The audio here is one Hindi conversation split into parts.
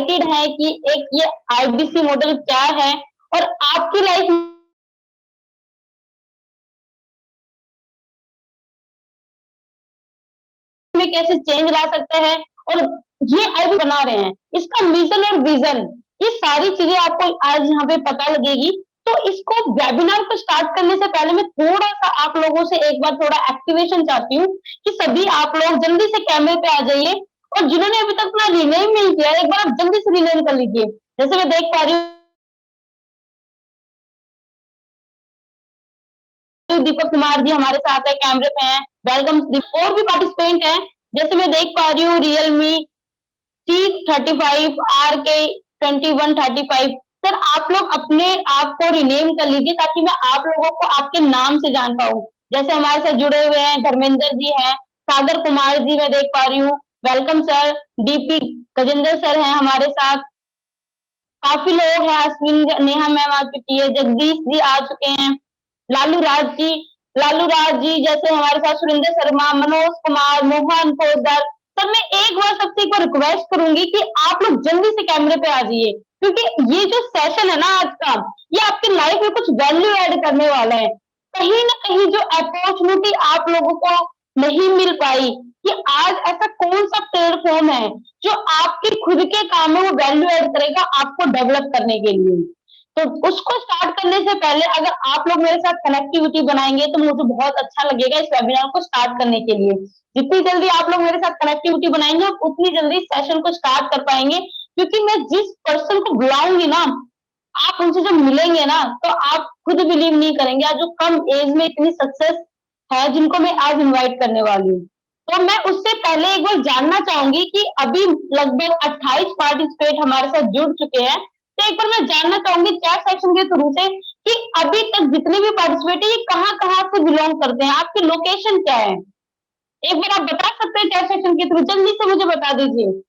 एक्साइटेड हैं कि एक ये आईबीसी मॉडल क्या है और आपकी लाइफ में कैसे चेंज ला सकते हैं और ये आईबी बना रहे हैं, इसका मिशन और विजन, ये सारी चीजें आपको आज यहाँ पे पता लगेगी। तो इसको वेबिनार को स्टार्ट करने से पहले मैं थोड़ा सा आप लोगों से एक बार थोड़ा एक्टिवेशन चाहती हूँ कि सभी आप लोग जल्दी से कैमरे पे आ जाइए और जिन्होंने अभी तक अपना रिनेम नहीं किया एक बार आप जल्दी से रिनेम कर लीजिए। जैसे मैं देख पा रही हूँ दीपक कुमार जी हमारे साथ है, कैमरे पे हैं, वेलकम। और भी पार्टिसिपेंट हैं, जैसे मैं देख पा रही हूँ रियलमी C35RK2135। सर आप लोग अपने आप को रिनेम कर लीजिए ताकि मैं आप लोगों को आपके नाम से जान पाऊँ। जैसे हमारे साथ जुड़े हुए हैं धर्मेंद्र जी हैं, सागर कुमार जी मैं देख पा रही हूँ, welcome sir. DP Gajendra sir हैं हमारे साथ, काफी लोग हैं, अश्विन नेहा मैम आ चुकी है, जगदीश जी आ चुके हैं, लालू राज जी, लालू राज जी जैसे हमारे साथ सुरेंद्र शर्मा, मनोज कुमार, मोहन पोदर। सर मैं एक बार सबसे एक बार रिक्वेस्ट करूंगी कि आप लोग जल्दी से कैमरे पे आ जाइए क्योंकि ये जो सेशन है ना आज का, ये आपकी लाइफ में कुछ वैल्यू ऐड करने वाला है। कहीं ना कहीं जो अपॉर्चुनिटी आप लोगों को नहीं मिल पाई कि आज ऐसा कौन सा प्लेटफॉर्म है जो आपके खुद के काम में वो वैल्यू ऐड करेगा आपको डेवलप करने के लिए। तो उसको स्टार्ट करने से पहले अगर आप लोग मेरे साथ कनेक्टिविटी बनाएंगे तो मुझे बहुत अच्छा लगेगा इस वेबिनार को स्टार्ट करने के लिए। जितनी जल्दी आप लोग मेरे साथ कनेक्टिविटी बनाएंगे आप उतनी जल्दी सेशन को स्टार्ट कर पाएंगे क्योंकि मैं जिस पर्सन को बुलाऊंगी ना आप उनसे जब मिलेंगे ना तो आप खुद बिलीव नहीं करेंगे आज जो कम एज में इतनी सक्सेस है जिनको मैं आज इनवाइट करने वाली हूँ। तो मैं उससे पहले एक बार जानना चाहूंगी कि अभी लगभग 28 पार्टिसिपेट हमारे साथ जुड़ चुके हैं। तो एक बार मैं जानना चाहूंगी चैट सेक्शन के थ्रू से कि अभी तक जितने भी पार्टिसिपेट है ये कहाँ कहाँ से बिलोंग करते हैं, आपकी लोकेशन क्या है, एक बार आप बता सकते हैं चैट सेक्शन के थ्रू, जल्दी से मुझे बता दीजिए।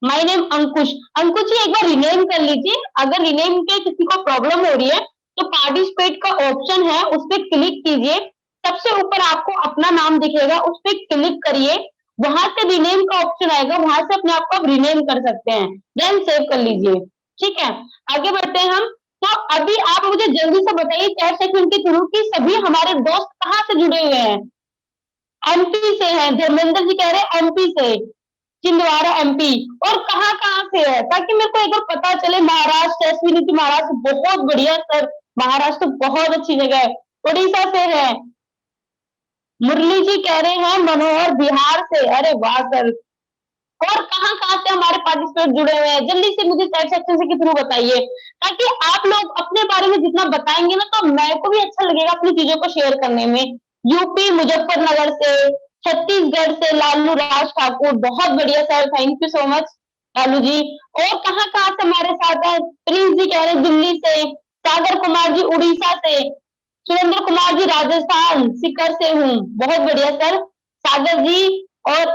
माय नेम अंकुश। अंकुश जी एक बार रिनेम कर लीजिए, अगर रिनेम के किसी को प्रॉब्लम हो रही है तो पार्टिसिपेट का ऑप्शन है उस पर क्लिक कीजिए, सबसे ऊपर आपको अपना नाम दिखेगा उस पर क्लिक करिए, वहां से रिनेम का ऑप्शन आएगा, वहां से अपने आप को आप रिनेम कर सकते हैं, देन सेव कर लीजिए। ठीक है, आगे बढ़ते हैं हम। तो अभी आप मुझे जल्दी से बताइए चैट सेक्शन के थ्रू कि सभी हमारे दोस्त कहाँ से जुड़े हुए हैं। एमपी से हैं, धर्मेंद्र जी कह रहे हैं एमपी से, छिंदवाड़ा एमपी, और कहाँ कहाँ से है ताकि मेरे को एक बार पता चले। महाराष्ट्र, अश्विनी जी महाराष्ट्र, बहुत बढ़िया सर, महाराष्ट्र तो बहुत अच्छी जगह है। उड़ीसा से है, मुरली जी कह रहे हैं मनोहर बिहार से, अरे वाह सर। और कहाँ कहाँ से हमारे पार्टिसिपेट जुड़े हुए हैं जल्दी से मुझे चैट सेक्शन से के थ्रू बताइए ताकि आप लोग अपने बारे में जितना बताएंगे ना तो मेरे को भी अच्छा लगेगा अपनी चीजों को शेयर करने में। यूपी मुजफ्फरनगर से, छत्तीसगढ़ से लालू राज ठाकुर, बहुत बढ़िया sir, thank you so much Lalu ji. और कहाँ कहाँ से हमारे साथ है, प्रिंस जी कह रहे हैं दिल्ली से, सागर कुमार जी उड़ीसा से, सुरेंद्र कुमार जी राजस्थान सीकर से हूँ, बहुत बढ़िया सर सागर जी। और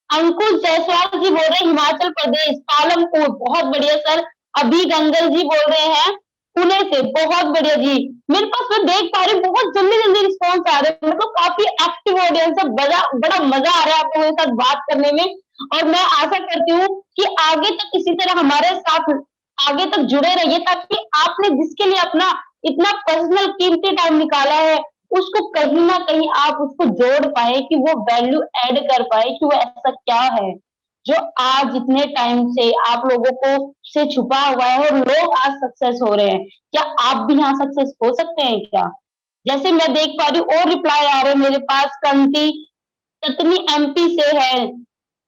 अंकुश जायसवाल जी बोल रहे हैं हिमाचल प्रदेश पालमपुर, बहुत बढ़िया सर। अभी गंगल जी बोल रहे हैं पुणे से, बहुत बढ़िया जी। मेरे पास मैं देख पा रही हूँ बहुत जल्दी जल्दी रिस्पॉन्स आ रहे हैं, मतलब काफी एक्टिव ऑडियंस है, बड़ा बड़ा मजा आ रहा है आप लोगों के साथ बात करने में। और मैं आशा करती हूँ कि आगे तक इसी तरह हमारे साथ आगे तक जुड़े रहिए ताकि आपने जिसके लिए अपना इतना पर्सनल कीमती टाइम निकाला है उसको कहीं ना कहीं आप उसको जोड़ पाए कि वो वैल्यू ऐड कर पाए कि वो ऐसा क्या है जो आज इतने टाइम से आप लोगों को से छुपा हुआ है और लोग आज सक्सेस हो रहे हैं। क्या आप भी यहाँ सक्सेस हो सकते हैं क्या? जैसे मैं देख पा रही हूँ और रिप्लाई आ रहे हैं मेरे पास, कंती कतनी एमपी से है,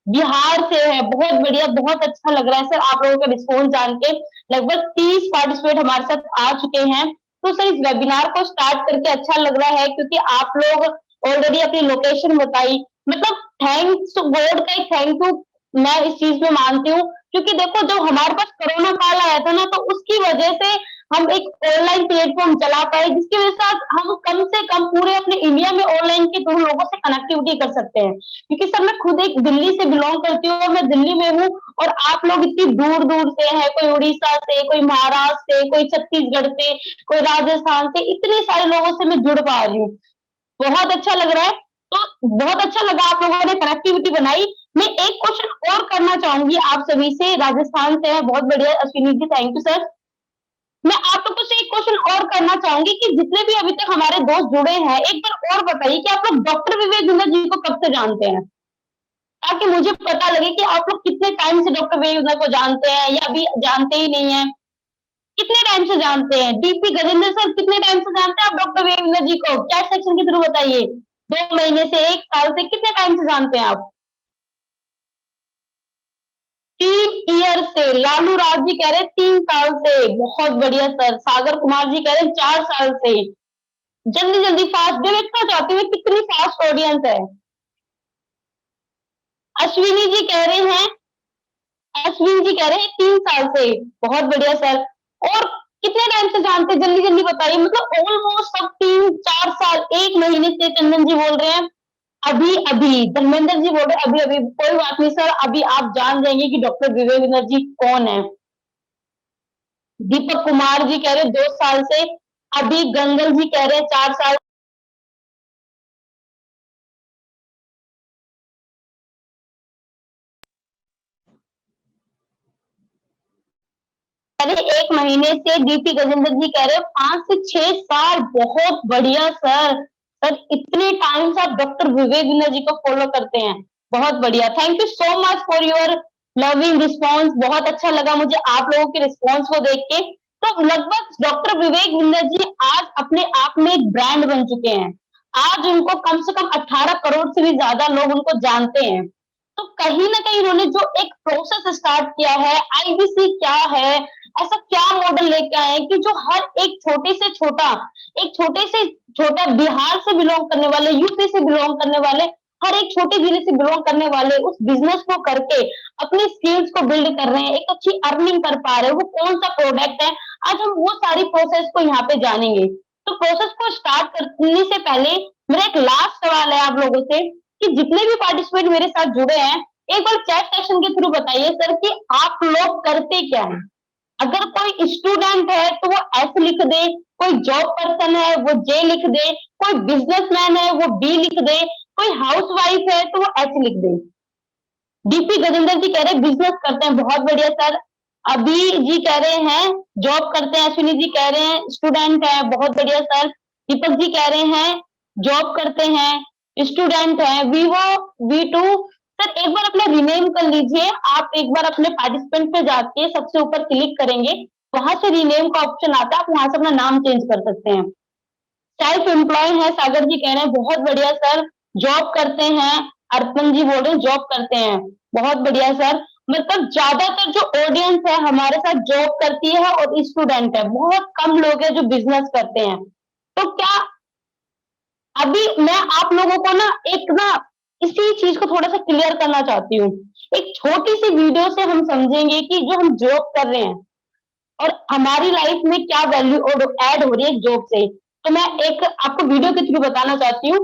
बिहार से है, बहुत बढ़िया, बहुत अच्छा लग रहा है सर आप लोगों का रिस्पॉन्स जान के। लगभग 30 पार्टिसिपेट हमारे साथ आ चुके हैं। तो सर इस वेबिनार को स्टार्ट करके अच्छा लग रहा है क्योंकि आप लोग ऑलरेडी अपनी लोकेशन बताई, मतलब थैंक्स गॉड का एक थैंक यू मैं इस चीज में मानती हूँ क्योंकि देखो जब हमारे पास कोरोना काल आया था ना तो उसकी वजह से हम एक ऑनलाइन प्लेटफॉर्म चला पाए जिसकी वजह से हम कम से कम पूरे अपने इंडिया में ऑनलाइन के थ्रू लोगों से कनेक्टिविटी कर सकते हैं। क्योंकि सर मैं खुद एक दिल्ली से बिलोंग करती हूँ और मैं दिल्ली में हूँ और आप लोग इतनी दूर दूर से हैं, कोई उड़ीसा से, कोई महाराष्ट्र से, कोई छत्तीसगढ़ से, कोई राजस्थान से, इतने सारे लोगों से मैं जुड़ पा रही हूँ, बहुत अच्छा लग रहा है। तो बहुत अच्छा लगा आप लोगों ने कनेक्टिविटी बनाई। मैं एक क्वेश्चन और करना चाहूंगी आप सभी से, राजस्थान से है, बहुत बढ़िया Ashwini ji, thank you sir. मैं आप लोगों से एक क्वेश्चन और करना चाहूंगी कि जितने भी अभी तक हमारे दोस्त जुड़े हैं, एक बार और बताइए कि आप लोग डॉक्टर विवेक बिंदर जी को कब से जानते हैं, ताकि मुझे पता लगे कि आप लोग कितने टाइम से डॉक्टर विवेक बिंदर को जानते हैं या अभी जानते ही नहीं है। कितने टाइम से जानते हैं? डीपी गजेंद्र सर, कितने टाइम से जानते हैं आप डॉक्टर विवेक बिंदर जी को? चैट सेक्शन के थ्रू बताइए। 2 महीने से, 1 साल से, कितने टाइम से जानते हैं आप? 3 ईयर से। लालू राज जी कह रहे हैं 3 साल से, बहुत बढ़िया सर। सागर कुमार जी कह रहे हैं 4 साल से। जल्दी जल्दी फास्ट, देखना चाहती हूँ कितनी फास्ट ऑडियंस है। अश्विनी जी कह रहे हैं, अश्विन जी कह रहे हैं 3 साल से, बहुत बढ़िया सर। और कितने टाइम से जानते हैं, जल्दी जल्दी बताइए। मतलब ऑलमोस्ट सब 3 4 साल, 1 महीने से चंदन जी बोल रहे हैं अभी अभी, धर्मेंद्र जी बोल रहे हैं अभी अभी। कोई बात नहीं सर, अभी आप जान जाएंगे कि डॉक्टर विवेक बिंदर जी कौन है। दीपक कुमार जी कह रहे हैं 2 साल से। अभी गंगल जी कह रहे हैं 4 साल। अरे 1 महीने से। डीपी गजेंद्र जी कह रहे हैं 5 से 6 साल, बहुत बढ़िया सर। सर इतने टाइम से आप डॉक्टर विवेक बिंदर जी को फॉलो करते हैं, बहुत बढ़िया। Thank you so much for your loving response. बहुत अच्छा लगा मुझे आप लोगों के रिस्पॉन्स को देख के। तो लगभग डॉक्टर विवेक बिंदर जी आज अपने आप में एक ब्रांड बन चुके हैं। आज उनको कम से कम 18 करोड़ से भी ज्यादा लोग उनको जानते हैं। तो कहीं ना कहीं उन्होंने जो एक प्रोसेस स्टार्ट किया है, आईबीसी क्या है, ऐसा क्या मॉडल लेके आए हैं कि जो हर एक छोटे से छोटा, एक छोटे से छोटा बिहार से बिलोंग करने वाले, यूपी से बिलोंग करने वाले, हर एक छोटे जिले से बिलोंग करने वाले उस बिजनेस को करके अपनी स्किल्स को बिल्ड कर रहे हैं, एक अच्छी अर्निंग कर पा रहे हैं। वो कौन सा प्रोडक्ट है, आज हम वो सारी प्रोसेस को यहाँ पे जानेंगे। तो प्रोसेस को स्टार्ट करने से पहले मेरा एक लास्ट सवाल है आप लोगों से कि जितने भी पार्टिसिपेट मेरे साथ जुड़े हैं, एक बार चैट सेक्शन के थ्रू बताइए सर कि आप लोग करते क्या हैं। अगर कोई स्टूडेंट है तो वो एस लिख दे, कोई जॉब पर्सन है वो जे लिख दे, कोई बिजनेसमैन है वो बी लिख दे, कोई हाउस वाइफ है तो वो एच लिख दे। डीपी गजेंद्र जी कह रहे हैं बिजनेस करते हैं, बहुत बढ़िया सर। अभी जी कह रहे हैं जॉब करते हैं, अश्विनी जी कह रहे हैं स्टूडेंट है, बहुत बढ़िया सर। दीपक जी कह रहे हैं जॉब करते हैं, स्टूडेंट है, वीवो वी2। सर एक बार अपना रिनेम कर लीजिए, आप एक बार अपने पार्टिसिपेंट पे जाके सबसे ऊपर क्लिक करेंगे, वहां से रिनेम का ऑप्शन आता है, आप वहां से अपना नाम चेंज कर सकते हैं। सेल्फ एम्प्लॉय है, सागर जी कह रहे हैं बहुत बढ़िया सर। जॉब करते हैं, अर्पण जी बोल रहे हैं जॉब करते हैं, बहुत बढ़िया सर। मतलब ज्यादातर जो ऑडियंस है हमारे साथ जॉब करती है और स्टूडेंट है, बहुत कम लोग हैं जो बिजनेस करते हैं। तो क्या अभी मैं आप लोगों को ना एक ना इसी चीज को थोड़ा सा क्लियर करना चाहती हूँ। एक छोटी सी वीडियो से हम समझेंगे कि जो हम जॉब कर रहे हैं और हमारी लाइफ में क्या वैल्यू ऐड हो रही है जॉब से। तो मैं एक आपको वीडियो के थ्रू बताना चाहती हूँ।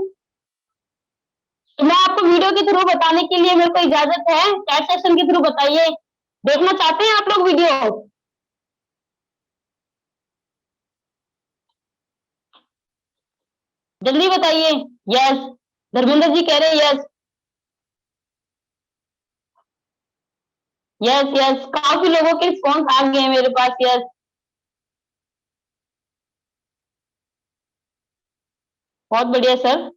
तो मैं आपको वीडियो के थ्रू बताने के लिए मेरे को इजाजत है, चैट सेक्शन के थ्रू बताइए। देखना चाहते हैं आप लोग वीडियो? जल्दी बताइए। यस, धर्मेंद्र जी कह रहे हैं यस। यस यस, काफी लोगों के रिस्पॉन्स आ गए हैं मेरे पास, यस। बहुत बढ़िया सर।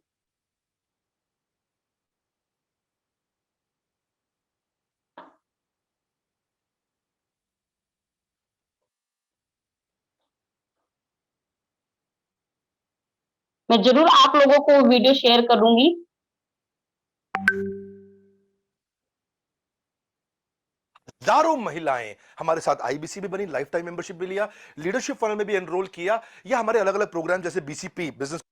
मैं जरूर आप लोगों को वीडियो शेयर करूंगी। हजारों महिलाएं हमारे साथ आईबीसी भी बनी, लाइफ टाइम मेंबरशिप भी लिया, लीडरशिप फनल में भी एनरोल किया, या हमारे अलग अलग प्रोग्राम जैसे बीसीपी बिजनेस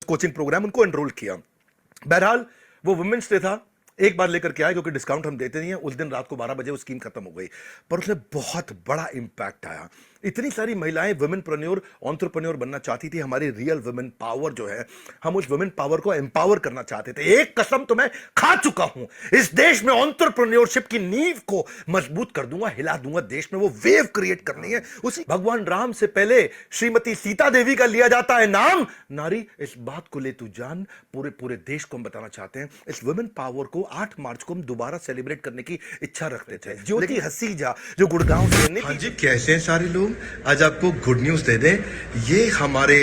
कोचिंग प्रोग्राम उनको एनरोल किया। बहरहाल वो वुमेन्स डे था, एक बार लेकर के आए, क्योंकि डिस्काउंट हम देते नहीं है। उस दिन रात को 12 बजे वो स्कीम खत्म हो गई, पर उसमें बहुत बड़ा इंपैक्ट आया। इतनी सारी महिलाएं वुमेनप्रेन्योर, एंटरप्रेन्योर बनना चाहती थी। हमारी रियल वुमेन पावर जो है, हम उस वुमेन पावर को एम्पावर करना चाहते थे। एक कसम तो मैं खा चुका हूं, इस देश में एंटरप्रेन्योरशिप की नींव को मजबूत कर दूंगा, हिला दूंगा। देश में वो वेव क्रिएट करनी है। उसी भगवान राम से पहले श्रीमती सीता देवी का लिया जाता है नाम। नारी, इस बात को ले तू जान, पूरे पूरे देश को हम बताना चाहते हैं। इस वुमेन पावर को 8 मार्च को हम दोबारा सेलिब्रेट करने की इच्छा रखते थे। ज्योति हसीजा जो गुड़गांव से। हाँ जी, कैसे हैं सारे लोग? आज आपको गुड न्यूज दे दें, ये हमारे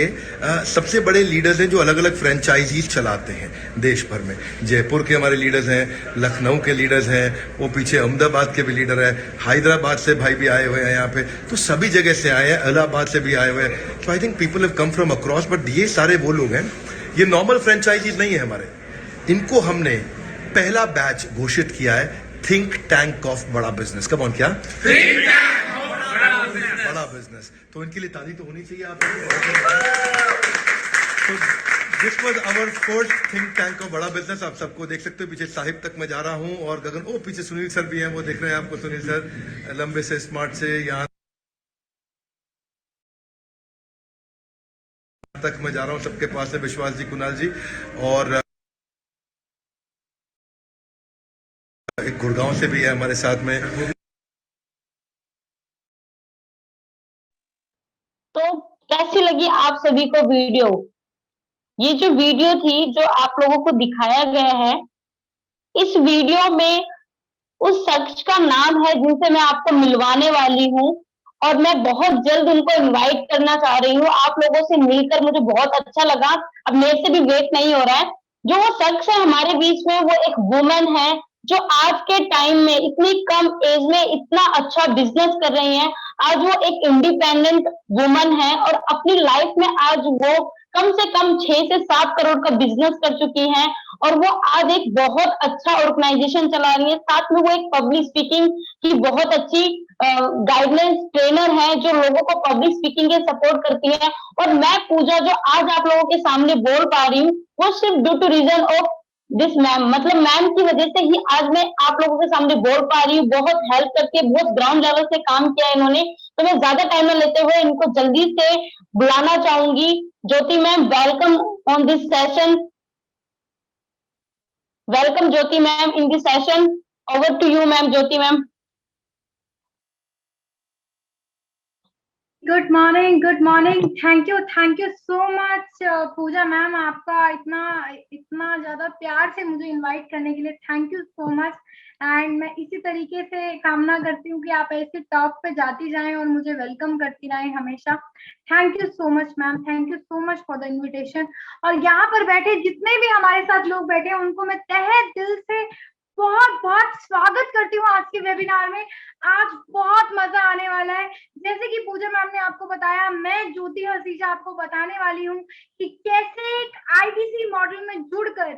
सबसे बड़े लीडर्स हैं जो अलग अलग फ्रेंचाइजीज चलाते हैं देश भर में। जयपुर के हमारे लीडर्स हैं, लखनऊ के लीडर्स हैं, वो पीछे अहमदाबाद के भी लीडर हैं, हैदराबाद से भाई भी आए हुए हैं यहाँ पे, तो सभी जगह से आए हैं, इलाहाबाद से भी आए हुए हैं। तो I think people have come from across. But ये सारे वो लोग हैं, ये नॉर्मल फ्रेंचाइजीज नहीं है हमारे। इनको हमने पहला बैच घोषित किया है, थिंक टैंक ऑफ बड़ा बिजनेस। कम ऑन, क्या बड़ा बिजनेस? तो इनके लिए ताली तो होनी चाहिए आप। तो this was our first think tank of बड़ा बिजनेस। आप सबको देख सकते हो, पीछे साहिब तक मैं जा रहा हूं, और गगन, ओ पीछे सुनील सर भी हैं, वो देख रहे हैं आपको। सुनील सर लंबे से स्मार्ट से यहाँ तक मैं जा रहा हूं, सबके पास है, विश्वास जी, कुणाल जी, और एक गुड़गांव से भी है हमारे साथ में। तो कैसी लगी आप सभी को वीडियो? ये जो वीडियो थी जो आप लोगों को दिखाया गया है, इस वीडियो में उस शख्स का नाम है जिनसे मैं आपको मिलवाने वाली हूँ, और मैं बहुत जल्द उनको इनवाइट करना चाह रही हूँ। आप लोगों से मिलकर मुझे बहुत अच्छा लगा। अब मेरे से भी वेट नहीं हो रहा है। जो वो शख्स है हमारे बीच में, वो एक वुमन है जो आज के टाइम में इतनी कम एज में इतना अच्छा बिजनेस कर रही है। आज वो एक इंडिपेंडेंट वुमन है, और अपनी लाइफ में आज वो कम से कम 6 से 7 करोड़ का बिजनेस कर चुकी हैं, और वो आज एक बहुत अच्छा ऑर्गेनाइजेशन चला रही है। साथ में वो एक पब्लिक स्पीकिंग की बहुत अच्छी गाइडलाइंस ट्रेनर है, जो लोगों को पब्लिक स्पीकिंग के सपोर्ट करती है। और मैं पूजा जो आज आप लोगों के सामने बोल पा रही हूँ, वो सिर्फ due to reason of this ma'am, मतलब मैम की वजह से ही आज मैं आप लोगों के सामने बोल पा रही हूँ। बहुत हेल्प करके, बहुत ग्राउंड लेवल से काम किया है इन्होंने। तो मैं ज्यादा टाइम न लेते हुए इनको जल्दी से बुलाना चाहूंगी। Jyoti ma'am, welcome on this session. Welcome Jyoti ma'am in this session. Over to you ma'am, Jyoti ma'am. Good morning. Thank you so much Pooja ma'am, आपका इतना ज्यादा प्यार से मुझे इनवाइट करने के लिए thank you so much. And मैं इसी तरीके से कामना करती हूँ कि आप ऐसे टॉप पे जाती जाएं और मुझे वेलकम करती रहें हमेशा। Thank you so much ma'am, thank you so much for the invitation. और यहाँ पर बैठे जितने भी हमारे साथ लोग बैठे हैं, उनको मैं तहे दिल से बहुत बहुत स्वागत करती हूँ आज के वेबिनार में। आज बहुत मजा आने वाला है। जैसे कि पूजा मैम ने आपको बताया, मैं ज्योति हसीजा आपको बताने वाली हूँ कि कैसे एक आईबीसी मॉडल में जुड़कर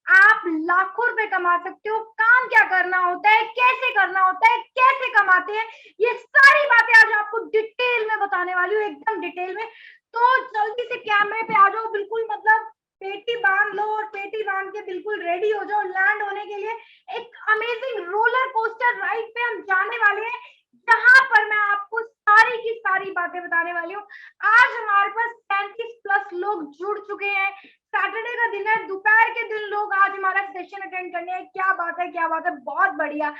आप लाखों रुपए कमा सकते हो। काम क्या करना होता है, कैसे करना होता है, कैसे कमाते हैं, ये सारी बातें आज आपको डिटेल में बताने वाली हूँ, एकदम डिटेल में। तो जल्दी से कैमरे पे आ जाओ, बिल्कुल मतलब पेटी बांध लो, और पेटी बांध के बिल्कुल रेडी हो जाओ लैंड होने के लिए। एक अमेजिंग रोलर कोस्टर राइड पे हम जाने वाले हैं, जहां पर मैं आपको सारी की सारी बातें बताने वाली हूँ। आज हमारे पास 35+ लोग जुड़ चुके हैं। सैटरडे का दिन है, दोपहर के दिन लोग आज हमारा सेशन अटेंड करने हैं। क्या बात है, क्या बात है, बहुत बढ़िया।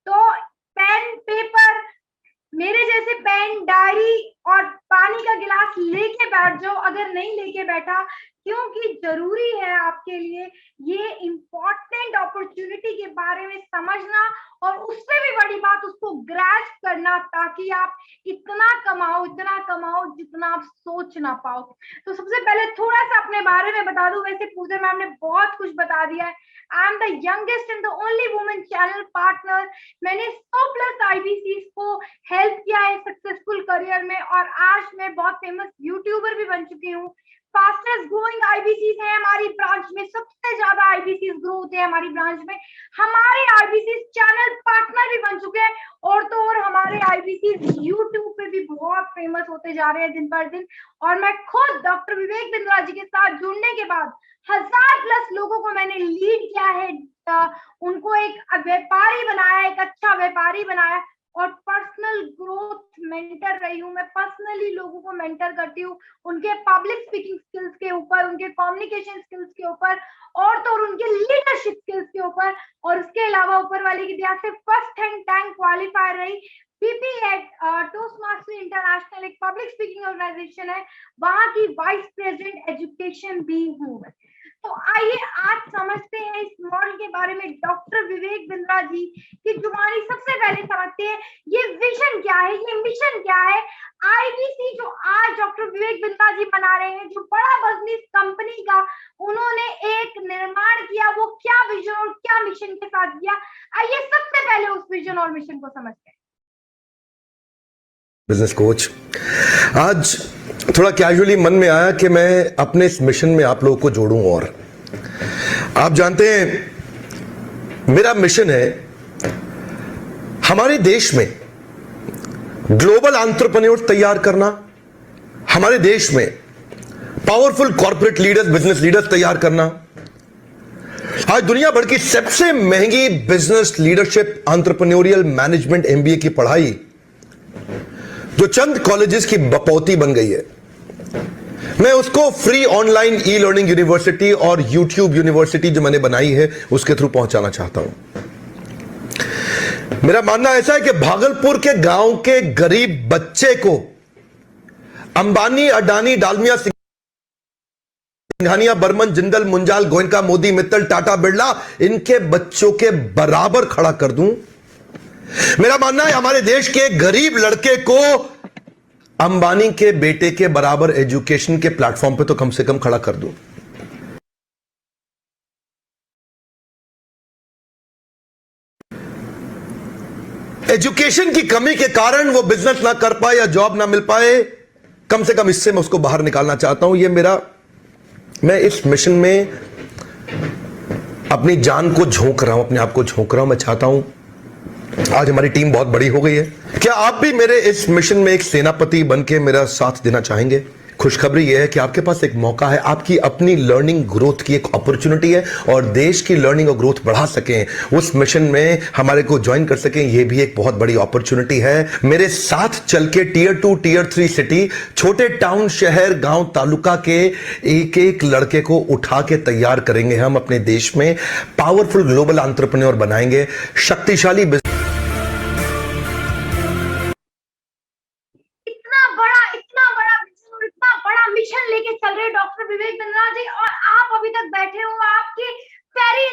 तो पेन, पेपर, मेरे जैसे पेन, डायरी और पानी का गिलास लेके बैठ जाओ अगर नहीं लेके बैठा, क्योंकि जरूरी है आपके लिए ये इम्पोर्टेंट अपॉर्चुनिटी के बारे में समझना, और उससे भी बड़ी बात उसको ग्रैस्प करना, ताकि आप इतना कमाओ जितना आप सोच ना पाओ। तो सबसे पहले थोड़ा सा अपने बारे में बता दूं। वैसे पूजा मैम ने बहुत कुछ बता दिया है। I am the youngest and the only women channel partner. मैंने 100+ आईबीसीज को हेल्प किया है सक्सेसफुल करियर में, और आज मैं बहुत फेमस यूट्यूबर भी बन चुकी हूँ। फास्टेस्ट ग्रोइंग आईबीसीज है हमारी ब्रांच में, सबसे ज्यादा आईबीसीज ग्रो होते हैं हमारी ब्रांच में। हमारे आईबीसीज चैनल पार्टनर भी बन चुके हैं, और तो और हमारे आईबीसीज यूट्यूब पे भी बहुत फेमस होते जा रहे हैं दिन पर दिन। और मैं खुद डॉक्टर विवेक बिंद्रा जी के साथ जुड़ने के बाद 1000+ लोगों को मैंने लीड किया है, उनको एक व्यापारी बनाया, एक अच्छा व्यापारी बनाया, और पर्सनल ग्रोथ मेंटर रही हूँ। मैं पर्सनली लोगों को मेंटर करती हूँ, उनके पब्लिक स्पीकिंग स्किल्स के ऊपर, उनके कम्युनिकेशन स्किल्स के ऊपर, और तो और उनके लीडरशिप स्किल्स के ऊपर। और उसके अलावा ऊपर वाले की दया से फर्स्ट टाइम क्वालिफायर रही पीपी एट टोस्टमास्टर इंटरनेशनल, एक पब्लिक स्पीकिंग ऑर्गेनाइजेशन है, वहां की वाइस प्रेसिडेंट एजुकेशन भी हूँ मैं। तो आइए आज समझते हैं इस मॉडल के बारे में डॉक्टर विवेक बिंद्रा जी की जुबानी। सबसे पहले समझते हैं ये विजन क्या है, ये मिशन क्या है। आईबीसी जो आज डॉक्टर विवेक बिंद्रा जी बना रहे हैं, जो बड़ा बिजनेस कंपनी का उन्होंने एक निर्माण किया, वो क्या विजन और क्या मिशन के साथ किया। आइए सबसे पहले उस विजन और मिशन को समझते हैं। बिजनेस कोच, आज थोड़ा कैजुअली मन में आया कि मैं अपने इस मिशन में आप लोगों को जोड़ूं। और आप जानते हैं मेरा मिशन है हमारे देश में ग्लोबल एंटरप्रेन्योर्स तैयार करना, हमारे देश में powerful corporate leaders, business leaders तैयार करना। आज दुनिया भर की सबसे महंगी business leadership entrepreneurial management MBA की पढ़ाई जो चंद कॉलेजेस की बपौती बन गई है, मैं उसको free online e learning university और यूट्यूब यूनिवर्सिटी जो मैंने बनाई है उसके थ्रू पहुंचाना चाहता हूं। मेरा मानना ऐसा है कि भागलपुर के गांव के गरीब बच्चे को अंबानी, अडानी, डालमिया, सिंघानिया, बर्मन, जिंदल, मुंजाल, गोयनका, मोदी, मित्तल, टाटा, बिरला, इनके बच्चों के बराबर खड़ा कर दूं। मेरा मानना है हमारे देश के गरीब लड़के को अंबानी के बेटे के बराबर एजुकेशन के प्लेटफॉर्म पे तो कम से कम खड़ा कर दूं। एजुकेशन की कमी के कारण वो बिजनेस ना कर पाए या जॉब ना मिल पाए, कम से कम इससे मैं उसको बाहर निकालना चाहता हूं। मैं इस मिशन में अपनी जान को झोंक रहा हूं, अपने आप को झोंक रहा हूं। मैं चाहता हूं, आज हमारी टीम बहुत बड़ी हो गई है, क्या आप भी मेरे इस मिशन में एक सेनापति बनके मेरा साथ देना चाहेंगे? खुशखबरी यह है कि आपके पास एक मौका है, आपकी अपनी लर्निंग ग्रोथ की एक अपॉर्चुनिटी है, और देश की लर्निंग और ग्रोथ बढ़ा सकें, उस मिशन में हमारे को ज्वाइन कर सकें, यह भी एक बहुत बड़ी अपॉर्चुनिटी है। मेरे साथ चल के टियर 2, टियर 3 सिटी, छोटे टाउन, शहर, गांव, तालुका के एक एक लड़के को उठा के तैयार करेंगे हम, अपने देश में पावरफुल ग्लोबल एंटरप्रेन्योर बनाएंगे, शक्तिशाली मिशन लेके चल रहे डॉक्टर विवेक बिंद्रा जी, और आप अभी तक बैठे हो, आपकी बैली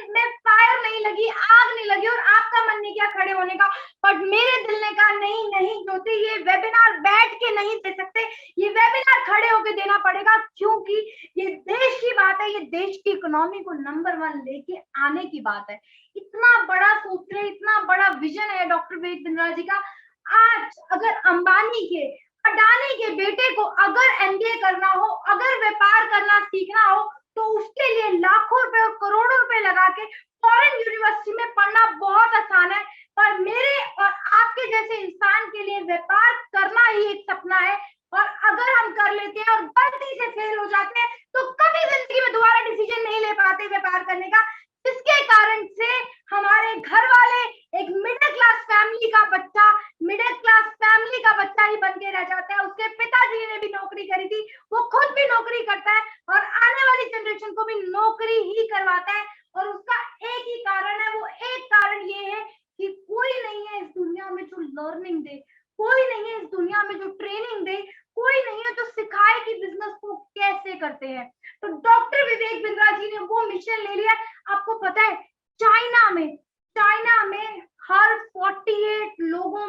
में फायर नहीं लगी, आग नहीं लगी, और आपका मन नहीं किया खड़े होने का। बट मेरे दिल ने कहा नहीं नहीं ज्योति, ये वेबिनार बैठ के नहीं दे सकते, ये वेबिनार खड़े होके देना पड़ेगा, क्योंकि ये देश की बात है, ये देश की इकोनॉमी को नंबर 1 लेके आने की बात है। इतना बड़ा सोच रहे, इतना बड़ा विजन है डॉक्टर विवेक बिंद्रा जी का। आज अगर अंबानी के, अडानी के बेटे को अगर एमबीए करना हो, अगर व्यापार करना सीखना हो, तो उसके लिए लाखों रुपए और करोड़ों रुपए लगा के फॉरेन यूनिवर्सिटी में पढ़ना बहुत आसान है। पर मेरे और आपके जैसे इंसान के लिए व्यापार करना ही एक सपना है, और अगर हम कर लेते हैं और गलती से फेल हो जाते हैं तो कभी जिंदगी में दोबारा डिसीजन नहीं ले पाते व्यापार करने का, जिसके कारण से हमारे घर वाले एक मिडिल क्लास फैमिली का बच्चा ही बन के रह जाता है। उसके पिताजी ने भी नौकरी करी थी, वो खुद भी नौकरी करता है और आने वाली जनरेशन को भी नौकरी ही करवाता है, और उसका एक ही कारण है, वो एक कारण ये है कि कोई नहीं है इस दुनिया में जो लर्निंग दे, कोई नहीं है इस दुनिया में जो ट्रेनिंग दे, कोई नहीं है जो सिखाए कि बिजनेस को कैसे करते हैं। तो डॉक्टर विवेक बिंद्रा जी ने वो मिशन ले लिया। आपको पता है चाइना में हर 48 लोगों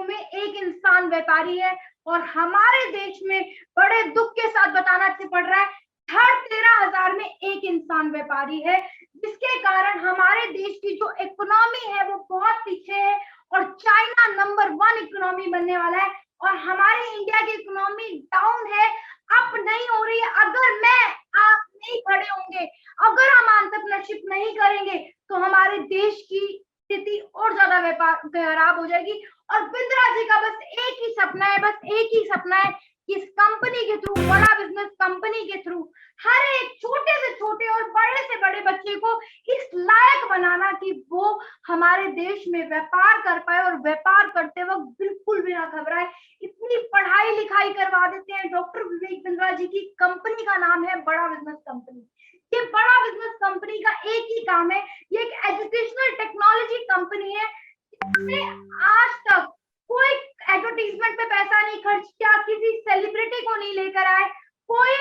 में एक इंसान व्यापारी है, और हमारे देश में बड़े दुख के साथ बताना पड़ रहा है हर 13,000 में एक इंसान व्यापारी है, जिसके कारण हमारे देश की जो इकोनॉमी है वो बहुत पीछे है, और चाइना नंबर 1 इकोनॉमी बनने वाला है, और हमारे इंडिया की इकोनॉमी डाउन है, अप नहीं हो रही है। अगर आप नहीं खड़े होंगे, अगर हम एंटरप्रेन्योरशिप नहीं करेंगे, तो हमारे देश की स्थिति और ज्यादा खराब हो जाएगी। और बिंद्रा जी का बस एक ही सपना है कि इस कंपनी के थ्रू, बड़ा बिजनेस कंपनी बच्चे को इस लायक बनाना कि वो हमारे देश में व्यापार कर पाए और व्यापार करते वक्त बिल्कुल भी ना घबराए। इतनी पढ़ाई लिखाई करवा देते हैं। डॉक्टर विवेक बिंद्रा जी की कंपनी का नाम है बड़ा बिजनेस कंपनी। ये बड़ा बिजनेस कंपनी का एक ही काम है, ये एक एजुकेशनल टेक्नोलॉजी कंपनी है। इसमें आज तक कोई एडवर्टीजमेंट पे पैसा नहीं खर्च किया, किसी सेलिब्रिटी को नहीं लेकर आए, कोई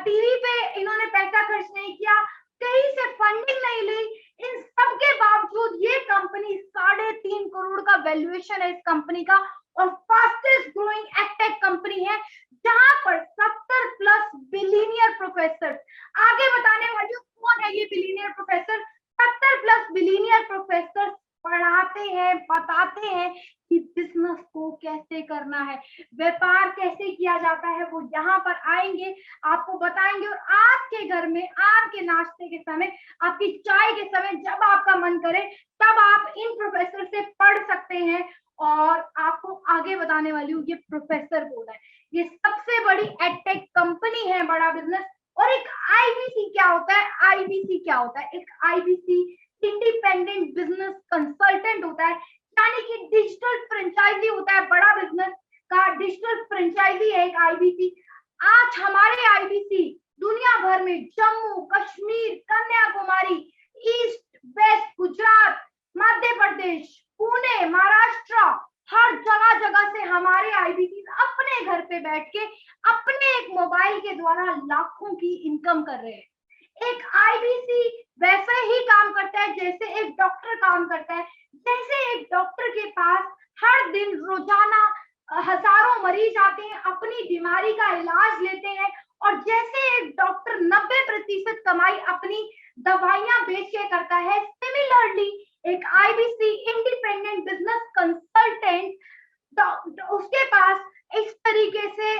टीवी पे इन्होंने पैसा खर्च नहीं किया, कहीं से फंडिंग नहीं ली। इन सब के बावजूद ये कंपनी 3.5 करोड़ का वैल्यूएशन है इस कंपनी का, और फास्टेस्ट ग्रोइंग एडटेक कंपनी है, जहां पर 70+ बिलियनियर प्रोफेसर, आगे बताने वाली हूँ कौन है ये बिलियनियर प्रोफेसर। 70+ बिलियनियर प्रोफेसर पढ़ाते हैं, बताते हैं कि बिजनेस को कैसे करना है, व्यापार कैसे किया जाता है। वो यहाँ पर आएंगे, आपको बताएंगे, और आपके घर में, आपके नाश्ते के समय, आपकी चाय के समय, जब आपका मन करे तब आप इन प्रोफेसर से पढ़ सकते हैं। और आपको आगे बताने वाली हूँ, ये प्रोफेसर बोला है, ये सबसे बड़ी एडटेक कंपनी है बड़ा बिजनेस। और एक आईबीसी क्या होता है? आईबीसी क्या होता है? एक आईबीसी इंडिपेंडेंट बिजनेस कंसल्टेंट होता है, यानी कि डिजिटल फ्रेंचाइजी होता है। बड़ा बिजनेस का डिजिटल फ्रेंचाइजी है एक आईबीसी। आज हमारे आईबीसी दुनिया भर में जम्मू कश्मीर, कन्याकुमारी, ईस्ट वेस्ट, गुजरात, मध्य प्रदेश, पुणे, महाराष्ट्र, हर जगह जगह से हमारे आईबीसी अपने घर पे बैठ के अपने एक मोबाइल के द्वारा लाखों की इनकम कर रहे हैं। एक आईबीसी वैसे ही काम करता है जैसे एक डॉक्टर काम करता है। जैसे एक डॉक्टर के पास हर दिन रोजाना हजारों मरीज आते हैं, अपनी बीमारी का इलाज लेते हैं, और जैसे एक डॉक्टर 90% कमाई अपनी दवाइयां बेच के करता है, सिमिलरली एक आईबीसी इंडिपेंडेंट बिजनेस कंसल्टेंट, उसके पास इस तरीके से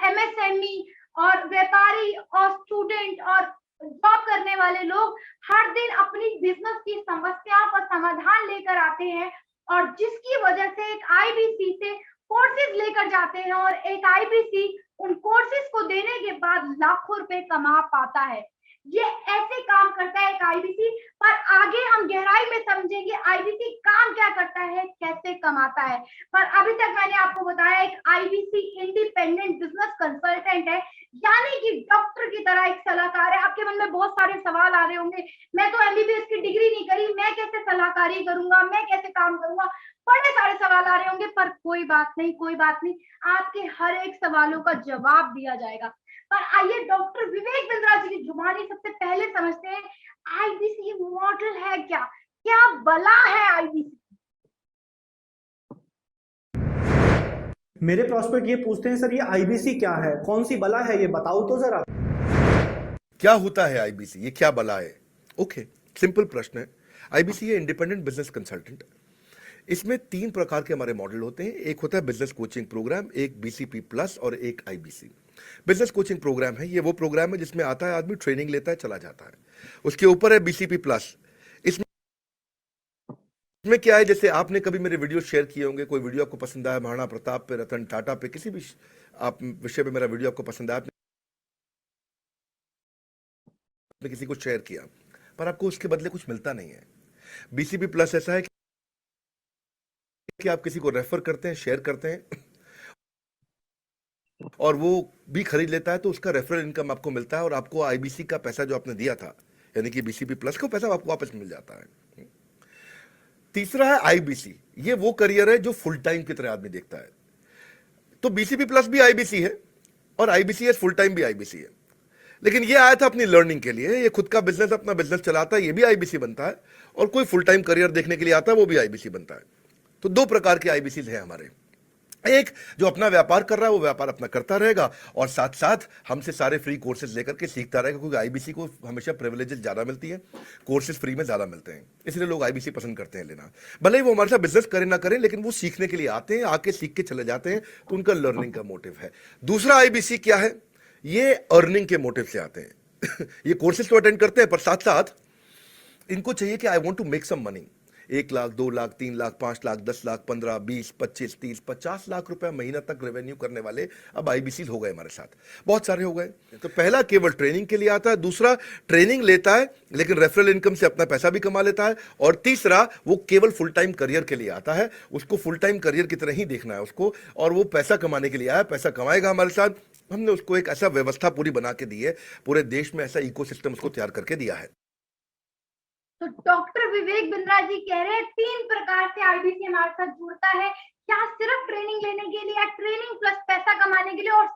एमएसएमई और व्यापारी और स्टूडेंट और जॉब करने वाले लोग हर दिन अपनी बिजनेस की समस्याओं का समाधान लेकर आते हैं, और जिसकी वजह से एक आईबीसी से कोर्सेज लेकर जाते हैं, और एक आईबीसी उन कोर्सेज को देने के बाद लाखों रुपए कमा पाता है। ये ऐसे काम करता है एक आईबीसी। पर आगे हम गहराई में समझेंगे आईबीसी काम क्या करता है, कैसे कमाता है। पर अभी तक मैंने आपको बताया एक आईबीसी इंडिपेंडेंट बिजनेस कंसल्टेंट है, यानी कि डॉक्टर की तरह एक सलाहकार है। आपके मन में बहुत सारे सवाल आ रहे होंगे, मैं तो एमबीबीएस की डिग्री नहीं करी, मैं कैसे सलाहकारी करूंगा, मैं कैसे काम करूंगा, बड़े सारे सवाल आ रहे होंगे। पर कोई बात नहीं, कोई बात नहीं, आपके हर एक सवालों का जवाब दिया जाएगा। पर आइए डॉक्टर विवेक बिंद्रा जी की जुबानी सबसे पहले समझते हैं आईबीसी मॉडल है क्या, क्या बला है आईबीसी। मेरे प्रॉस्पेक्ट ये पूछते हैं, सर ये आईबीसी क्या है, कौन सी बला है, ये बताओ तो जरा। क्या होता है आईबीसी, ये क्या बला है? ओके, सिंपल प्रश्न है। आईबीसी है इंडिपेंडेंट बिजनेस कंसल्टेंट। इसमें 3 प्रकार के हमारे मॉडल होते हैं। एक होता है बिजनेस कोचिंग प्रोग्राम, एक बीसीपी प्लस और एक आईबीसी। बिजनेस कोचिंग प्रोग्राम है, ये वो प्रोग्राम है जिसमें आता है आदमी, ट्रेनिंग लेता है, चला जाता है। उसके ऊपर है बीसीपी प्लस। इसमें क्या है, जैसे आपने कभी मेरे वीडियो शेयर किए होंगे, कोई वीडियो आपको पसंद आया, महाराणा प्रताप पे, रतन टाटा पे, किसी भी आप विषय पे मेरा वीडियो आपको पसंद आया, आपने किसी को शेयर किया, पर आपको उसके बदले कुछ मिलता नहीं है। बीसीपी प्लस ऐसा है कि आप किसी को रेफर करते हैं, शेयर करते हैं, और वो भी खरीद लेता है, तो उसका रेफरल इनकम आपको मिलता है, और आपको आईबीसी का पैसा जो आपने दिया था, यानी कि बीसीपी प्लस का पैसा आपको वापस मिल जाता है। तीसरा है आईबीसी। ये वो करियर है जो फुल टाइम की तरह आदमी देखता है। तो बीसीपी प्लस भी आईबीसी है और आईबीसीएस फुल टाइम भी आईबीसी है। लेकिन ये आया था अपनी लर्निंग के लिए, ये खुद का बिजनेस, अपना बिजनेस चलाता है, ये भी आईबीसी बनता है, और कोई फुल टाइम करियर देखने के लिए आता है, वो भी आईबीसी बनता है। तो 2 प्रकार के आईबीसी हैं हमारे। एक जो अपना व्यापार कर रहा है, वो व्यापार अपना करता रहेगा, और साथ साथ हमसे सारे फ्री कोर्सेज लेकर के सीखता रहेगा, क्योंकि आईबीसी को हमेशा प्रिविलेजेस ज्यादा मिलती है, कोर्सेज फ्री में ज्यादा मिलते हैं, इसलिए लोग आईबीसी पसंद करते हैं लेना। भले ही वो हमारे साथ बिजनेस करें ना करें, लेकिन वो सीखने के लिए आते हैं, आके सीख के चले जाते हैं, तो उनका लर्निंग का मोटिव है। दूसरा आईबीसी क्या है, ये अर्निंग के मोटिव से आते हैं। ये कोर्सेज तो अटेंड करते हैं, पर साथ साथ इनको चाहिए कि I want to make some money. 1 lakh, 2 lakh, 3 lakh, 5 lakh, 10 lakh, 15, 20, 25, 30, 50 lakh रुपए महीना तक रेवेन्यू करने वाले अब आईबीसी हो गए हमारे साथ, बहुत सारे हो गए। तो पहला केवल ट्रेनिंग के लिए आता है, दूसरा ट्रेनिंग लेता है लेकिन रेफरल इनकम से अपना पैसा भी कमा लेता है, और तीसरा वो केवल फुल टाइम करियर के लिए आता है, उसको फुल टाइम करियर की तरह ही देखना है उसको, और वो पैसा कमाने के लिए आया, पैसा कमाएगा हमारे साथ। हमने उसको एक ऐसा व्यवस्था पूरी बना के दी है, पूरे देश में ऐसा इकोसिस्टम उसको तैयार करके दिया है। तो डॉक्टर विवेक बिंद्रा जी कह रहे हैं 3 प्रकार से आईबीसी हमारे साथ जुड़ता है, क्या सिर्फ ट्रेनिंग लेने के लिए या ट्रेनिंग प्लस पैसा कमाने के लिए और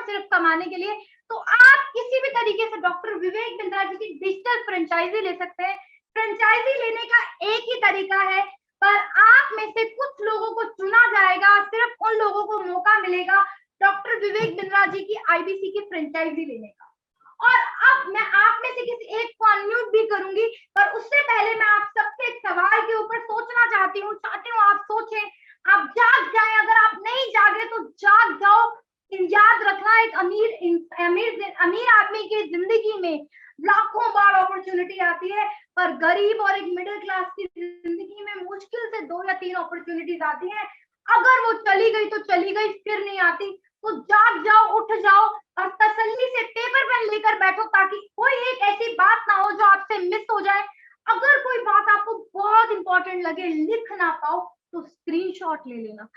सिर्फ कमाने के लिए। तो आप किसी भी तरीके से डॉक्टर विवेक बिंद्रा जी की डिजिटल फ्रेंचाइजी ले सकते हैं। फ्रेंचाइजी लेने का एक ही तरीका है, पर आप में से कुछ लोगों को चुना जाएगा, सिर्फ उन लोगों को मौका मिलेगा डॉक्टर विवेक बिंद्रा जी की आईबीसी की फ्रेंचाइजी लेने का। और अब मैं आप में से किसी एक को अनम्यूट भी करूंगी, पर उससे पहले मैं आप सबसे एक सवाल के ऊपर सोचना चाहती हूँ आप सोचें, आप जाग जाएं, अगर आप नहीं जागे तो जाग जाओ। याद रखना, एक अमीर आदमी की जिंदगी में लाखों बार अपॉर्चुनिटी आती है, पर गरीब और एक मिडिल क्लास की जिंदगी में मुश्किल से 2 या 3 अपॉर्चुनिटीज आती हैं। अगर वो चली गई तो चली गई, फिर नहीं आती। तो जाग जाओ, उठ जाओ और तसल्ली से पेपर पेन लेकर बैठो, ताकि कोई एक ऐसी बात ना हो जो आपसे मिस हो जाए। अगर कोई बात आपको बहुत इंपॉर्टेंट लगे, लिख ना पाओ, तो स्क्रीनशॉट ले लेना।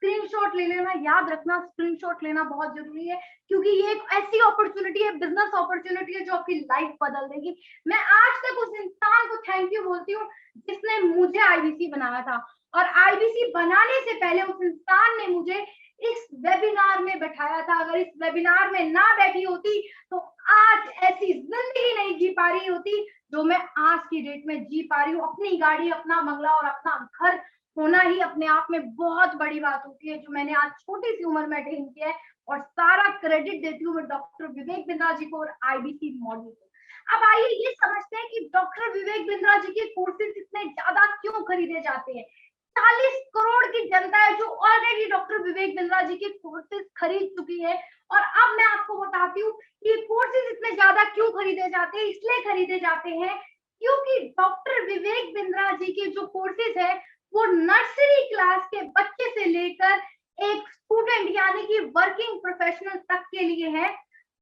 स्क्रीनशॉट ले लेना, याद रखना, स्क्रीनशॉट लेना बहुत जरूरी है, क्योंकि ये एक ऐसी अपॉर्चुनिटी है, बिजनेस अपॉर्चुनिटी है, जो आपकी लाइफ बदल देगी। मैं आज तक उस इंसान को थैंक यू बोलती हूँ जिसने मुझे आईबीसी बनाया था, और आईबीसी बनाने से पहले उस इंसान ने मुझे इस वेबिनार में बैठाया था। अगर इस वेबिनार में ना बैठी होती तो आज ऐसी जिंदगी नहीं जी पा रही होती जो मैं आज की डेट में जी पा रही हूँ। अपनी गाड़ी, अपना बंगला और अपना घर होना ही अपने आप में बहुत बड़ी बात होती है, जो मैंने आज छोटी सी उम्र में अटेन किया है। और सारा क्रेडिट देती हूँ मैं डॉक्टर विवेक बिंद्रा जी को और आईबीसी मॉडल को। अब आइए ये समझते हैं कि डॉक्टर विवेक बिंद्रा जी के कोर्सेज इतने ज्यादा क्यों खरीदे जाते हैं। 40 करोड़ की जनता है जो ऑलरेडी डॉक्टर विवेक बिंद्रा जी के कोर्सेज खरीद चुकी है। और अब मैं आपको बताती हूँ कि कोर्सेज इतने ज्यादा क्यों खरीदे जाते हैं। इसलिए खरीदे जाते हैं क्योंकि डॉक्टर विवेक बिंद्रा जी के जो कोर्सेज है वो नर्सरी क्लास के बच्चे से लेकर एक स्टूडेंट यानी कि वर्किंग प्रोफेशनल तक के लिए है।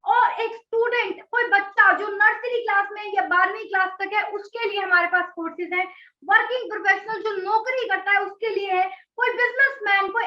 और एक स्टूडेंट, कोई बच्चा जो नर्सरी क्लास में या 12वीं क्लास तक है, उसके लिए हमारे पास कोर्सेज हैं। वर्किंग प्रोफेशनल जो नौकरी करता है उसके लिए है। कोई बिजनेसमैन, कोई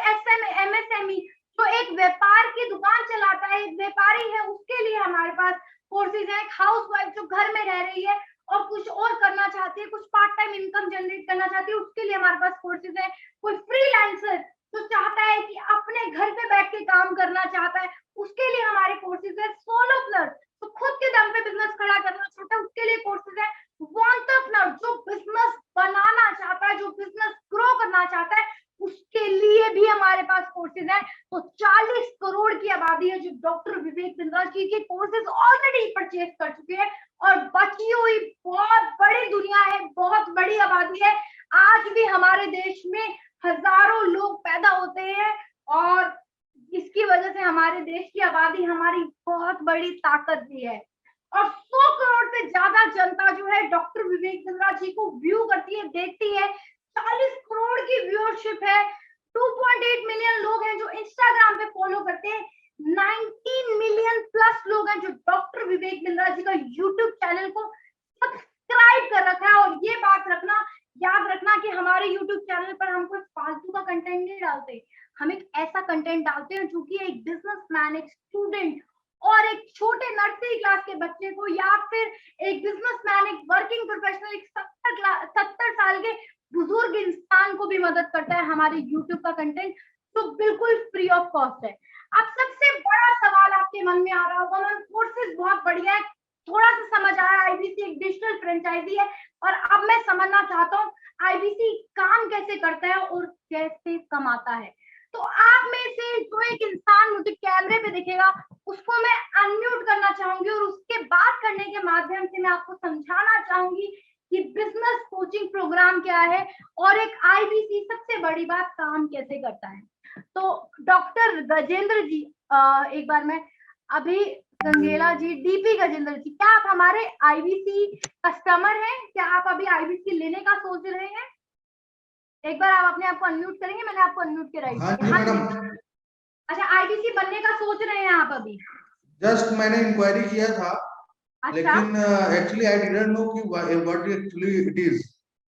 एमएसएमई जो एक व्यापार की दुकान चलाता है, एक व्यापारी है, उसके लिए हमारे पास कोर्सेज हैं। हाउसवाइफ जो घर में रह रही है और कुछ और करना चाहती है, कुछ पार्ट टाइम इनकम जनरेट करना चाहती है, उसके लिए हमारे पास कोर्सेज हैं। कोई फ्रीलांसर जो चाहता है कि अपने घर पे बैठ के काम करना चाहता है, उसके लिए हमारे कोर्सेज है। सोलोप्reneur तो खुद के दम पे बिजनेस खड़ा करना चाहता है, उसके लिए कोर्सेज है। एंटरप्रेन्योर जो बिजनेस बनाना चाहता है, जो बिजनेस ग्रो करना चाहता है, उसके लिए भी हमारे पास कोर्सेज है। तो 40 करोड़ की आबादी है जो डॉक्टर विवेक बिंद्रा जी के कोर्सेज ऑलरेडी परचेज कर चुके हैं, और बची हुई बहुत बड़ी दुनिया है, बहुत बड़ी आबादी है। आज भी हमारे देश में हजारों लोग पैदा होते हैं, और इसकी वजह से हमारे देश की आबादी हमारी बहुत बड़ी ताकत भी है। और 100 करोड़ से ज्यादा जनता जो है डॉक्टर विवेक बिंद्रा जी को व्यू करती है, देखती है। 40 करोड़ की व्यूअरशिप है। 2.8 मिलियन लोग हैं जो इंस्टाग्राम पे फॉलो करते हैं। 19 मिलियन प्लस लोग हैं जो डॉक्टर विवेक बिंद्रा जी का यूट्यूब चैनल को सब्सक्राइब कर रखा है। और ये बात रखना, याद रखना कि हमारे यूट्यूब चैनल पर हम कोई फालतू का कंटेंट नहीं डालते। हम एक ऐसा कंटेंट डालते हैं जो कि एक बिजनेसमैन, एक स्टूडेंट और एक छोटे नर्सरी क्लास के बच्चे को, या फिर एक बिजनेसमैन, एक वर्किंग प्रोफेशनल, एक 70 साल के बुजुर्ग इंसान को भी मदद करता है हमारे यूट्यूब का कंटेंट, जो बिल्कुल फ्री ऑफ कॉस्ट है। अब सबसे बड़ा सवाल आपके मन में आ रहा होगा, मैम कोर्सेज बहुत बढ़िया है, थोड़ा सा समझ आया, आईबीसी एक डिजिटल फ्रेंचाइजी है, और अब मैं समझना चाहता हूँ आईबीसी काम कैसे करता है और कैसे कमाता है। तो आप में से जो एक इंसान मुझे कैमरे पे दिखेगा, उसको मैं अनम्यूट करना चाहूंगी, और उसके बात करने के माध्यम से मैं आपको समझाना चाहूंगी कि बिजनेस कोचिंग प्रोग्राम क्या है और एक आईबीसी सबसे बड़ी बात काम कैसे करता है। तो डॉक्टर गजेंद्र जी, एक बार मैं अभी गंगेला जी, डीपी गजेंद्र जी, क्या आप हमारे आईबीसी कस्टमर हैं? क्या आप अभी आईबीसी लेने का सोच रहे हैं? एक बार आप अपने आप को अनम्यूट करेंगे, मैंने आपको अनम्यूट के राइट हाँ दिए। जी हाँ मैडम, जी। अच्छा, आईबीसी बनने का सोच रहे हैं आप अभी? जस्ट मैंने इंक्वायरी किया था, अच्छा, लेकिन एक्चुअली आई डिडंट नो कि what actually it is,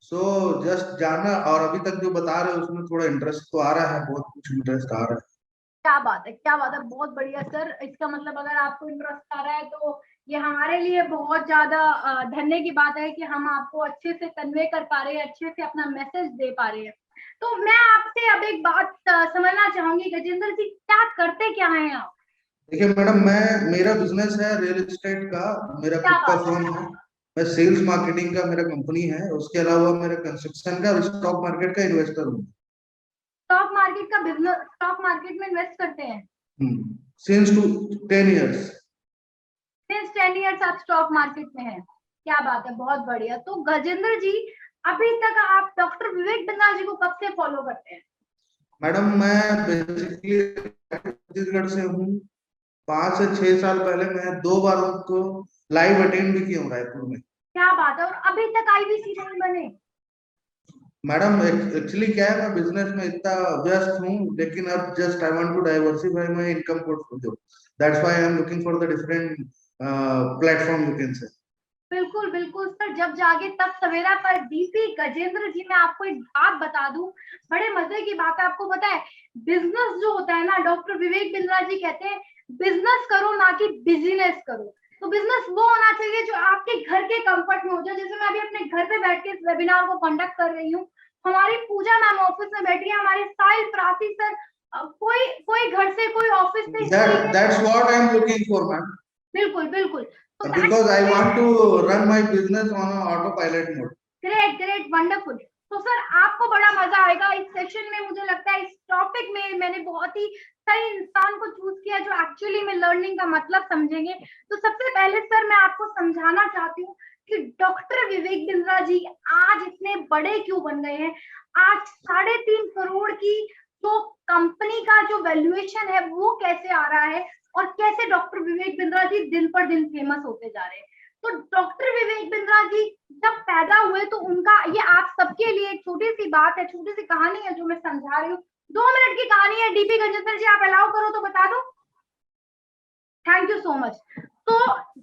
so just जाना, और अभी तक जो बता रहे हो उसमें थोड़ा इंटरेस्ट तो आ रहा है, बहुत कुछ इंटरेस्ट आ रहा है। क्या बात है, क्या बात है, बहुत बढ़िया सर। इसका मतलब अगर आपको इंटरेस्ट आ रहा है तो ये हमारे लिए बहुत ज्यादा धन्य की बात है कि हम आपको अच्छे से कन्वे कर पा रहे हैं, अच्छे से अपना मैसेज दे पा रहे हैं। तो मैं आपसे अब एक बात समझना चाहूंगी, गजेंद्र जी क्या करते क्या हैं आप? देखिए मैडम, मेरा बिजनेस है रियल एस्टेट का, मेरा क्या खुद का बात है, फर्म है। मैं सेल्स मार्केटिंग का मेरा कंपनी है, उसके अलावा मेरा कंस्ट्रक्शन का और स्टॉक मार्केट का इन्वेस्टर हूँ। स्टॉक मार्केट का बिजनेस, स्टॉक मार्केट में इन्वेस्ट करते हैं? Since to 10 years। Since 10 years आप स्टॉक मार्केट में हैं, क्या बात है, बहुत बढ़िया। तो गजेंद्र जी, अभी तक आप डॉक्टर विवेक बिंद्रा जी को कब से फॉलो करते हैं? मैडम मैं बेसिकली छत्तीसगढ़ से हूँ। 5 से 6 साल पहले मैं 2 बार उनको लाइव अटेंड भी किया हूँ रायपुर में। क्या बात है, और अभी तक आईबीसी नहीं बने? मैडम एक्चुअली क्या है, मैं बिजनेस में इतना व्यस्त हूँ, लेकिन अब just I want to diversify my income portfolio, that's why I am looking for the different platform you can say. बिल्कुल बिल्कुल सर, जब जागे तब सवेरा। पर डीपी गजेंद्र जी, मैं आपको एक बात बता दूं, बड़े मजे की बात है। आपको पता है, बिजनेस जो होता है ना, डॉक्टर विवेक बिंद्रा जी कहते हैं बिजनेस करो ना कि बिजनेस करो। तो बिजनेस वो होना चाहिए जो आपके घर के कंफर्ट में हो जाए। जैसे मैं अभी अपने घर पे बैठ के इस वेबिनार को कंडक्ट कर रही हूँ, हमारी पूजा मैम ऑफिस में बैठी है, हमारे साहिल प्रासी सर, कोई कोई घर से, कोई ऑफिस से, इस तरीके से। That's what I am looking for, ma'am. बिल्कुल बिल्कुल। तो Because I want to run my business on a autopilot mode. Great great, wonderful. तो सर आपको बड़ा मजा आएगा इस सेशन में। मुझे लगता है इस टॉपिक में मैंने बहुत ही सही इंसान को चूज किया जो एक्चुअली में लर्निंग का मतलब समझेंगे। तो सबसे पहले सर मैं आपको समझाना चाहती हूँ कि डॉक्टर विवेक बिंद्रा जी आज इतने बड़े क्यों बन गए हैं। आज 3.5 करोड़ की जो कंपनी का जो वैल्यूएशन है वो कैसे आ रहा है, और कैसे डॉक्टर विवेक बिंद्रा जी दिन पर दिन फेमस होते जा रहे हैं। तो डॉक्टर विवेक बिंद्रा जी जब पैदा हुए तो उनका, ये आप सबके लिए एक छोटी सी बात है, छोटी सी कहानी है जो मैं समझा रही हूँ। 2 मिनट की कहानी है। डीपी गजेंद्र जी आप अलाउ करो तो बता दो। Thank you so much. तो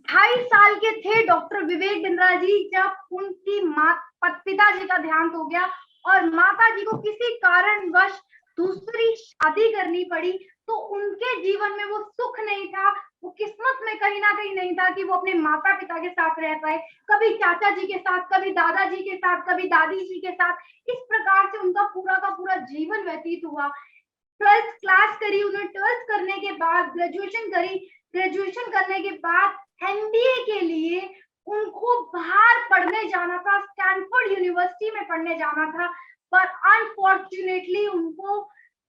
2.5 साल के थे डॉक्टर विवेक बिंद्रा जी जब उनकी माँ, पिताजी का देहांत हो गया और माता जी को किसी कारणवश दूसरी शादी करनी पड़ी। तो उनके जीवन में वो सुख नहीं था, वो किस्मत में कहीं ना कहीं नहीं था कि वो अपने माता पिता के साथ रह पाए। कभी चाचा जी के साथ, कभी दादाजी के साथ, कभी दादी जी के साथ, इस प्रकार से उनका पूरा का पूरा जीवन व्यतीत हुआ। 12th क्लास करी उन्होंने, 12th करने के बाद ग्रेजुएशन करी, ग्रेजुएशन करने के बाद एमबीए के लिए उनको बाहर पढ़ने जाना था, स्टैनफोर्ड यूनिवर्सिटी में पढ़ने जाना था। पर अनफॉर्चुनेटली उनको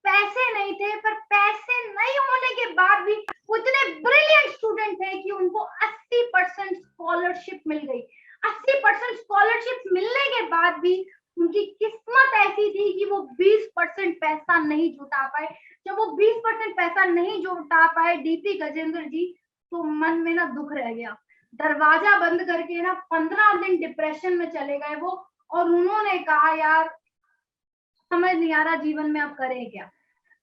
पैसे नहीं थे। पर पैसे नहीं होने के बाद भी उतने ब्रिलियंट स्टूडेंट थे कि उनको 80% स्कॉलरशिप मिल गई। 80% स्कॉलरशिप मिलने के बाद भी उनकी किस्मत ऐसी थी कि वो 20% पैसा नहीं जुटा पाए। जब वो 20% पैसा नहीं जुटा पाए डीपी गजेंद्र जी, तो मन में ना दुख रह गया। दरवाजा बंद करके ना 15 दिन डिप्रेशन में चले गए वो। और उन्होंने कहा यार समझ नहीं आ रहा जीवन में अब करें क्या।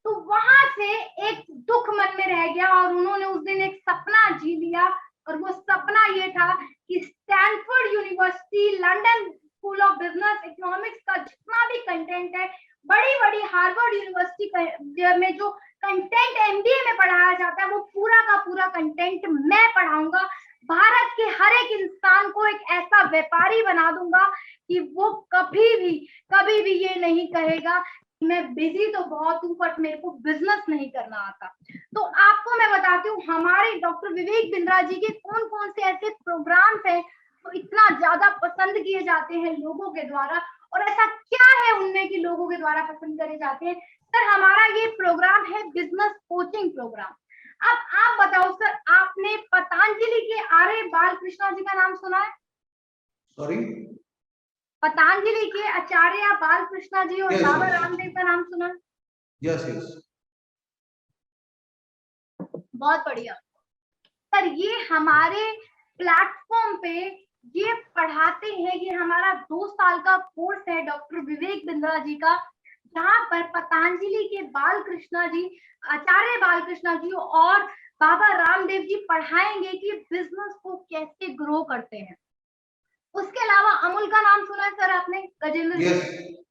तो वहां से एक दुख मन में रह गया और उन्होंने उस दिन एक सपना जी लिया। और वो सपना ये था कि Stanford university, London school of business economics का जितना भी कंटेंट है, बड़ी बड़ी हार्वर्ड यूनिवर्सिटी में जो कंटेंट एमबीए में पढ़ाया जाता है, वो पूरा का पूरा कंटेंट मैं पढ़ाऊंगा। भारत के हर एक इंसान को एक ऐसा व्यापारी बना दूंगा कि वो कभी भी ये नहीं कहेगा मैं बिजी तो बहुत हूँ बट मेरे को बिजनेस नहीं करना आता। तो आपको मैं बताती हूँ हमारे डॉक्टर विवेक बिंद्रा जी के कौन कौन से ऐसे प्रोग्राम्स हैं तो इतना ज्यादा पसंद किए जाते हैं लोगों के द्वारा। और ऐसा क्या है उनमें कि लोगों के द्वारा पसंद करे जाते हैं। सर हमारा ये प्रोग्राम है बिजनेस कोचिंग प्रोग्राम। अब आप बताओ सर, आपने पतंजलि के आर्य बालकृष्ण जी का नाम सुना है? सॉरी, पतंजलि के आचार्य बालकृष्ण जी और बाबा रामदेव का नाम सुना? Yes yes. बहुत बढ़िया। सर ये हमारे प्लेटफॉर्म पे ये पढ़ाते हैं। ये हमारा 2 साल का कोर्स है डॉक्टर विवेक बिंद्रा जी का, जहाँ पर पतंजलि के बालकृष्णा जी, आचार्य बालकृष्णा जी और बाबा रामदेव जी पढ़ाएंगे कि बिजनेस को कैसे ग्रो करते हैं। उसके अलावा अमूल का नाम सुना है सर आपने, गजेंद्र जी?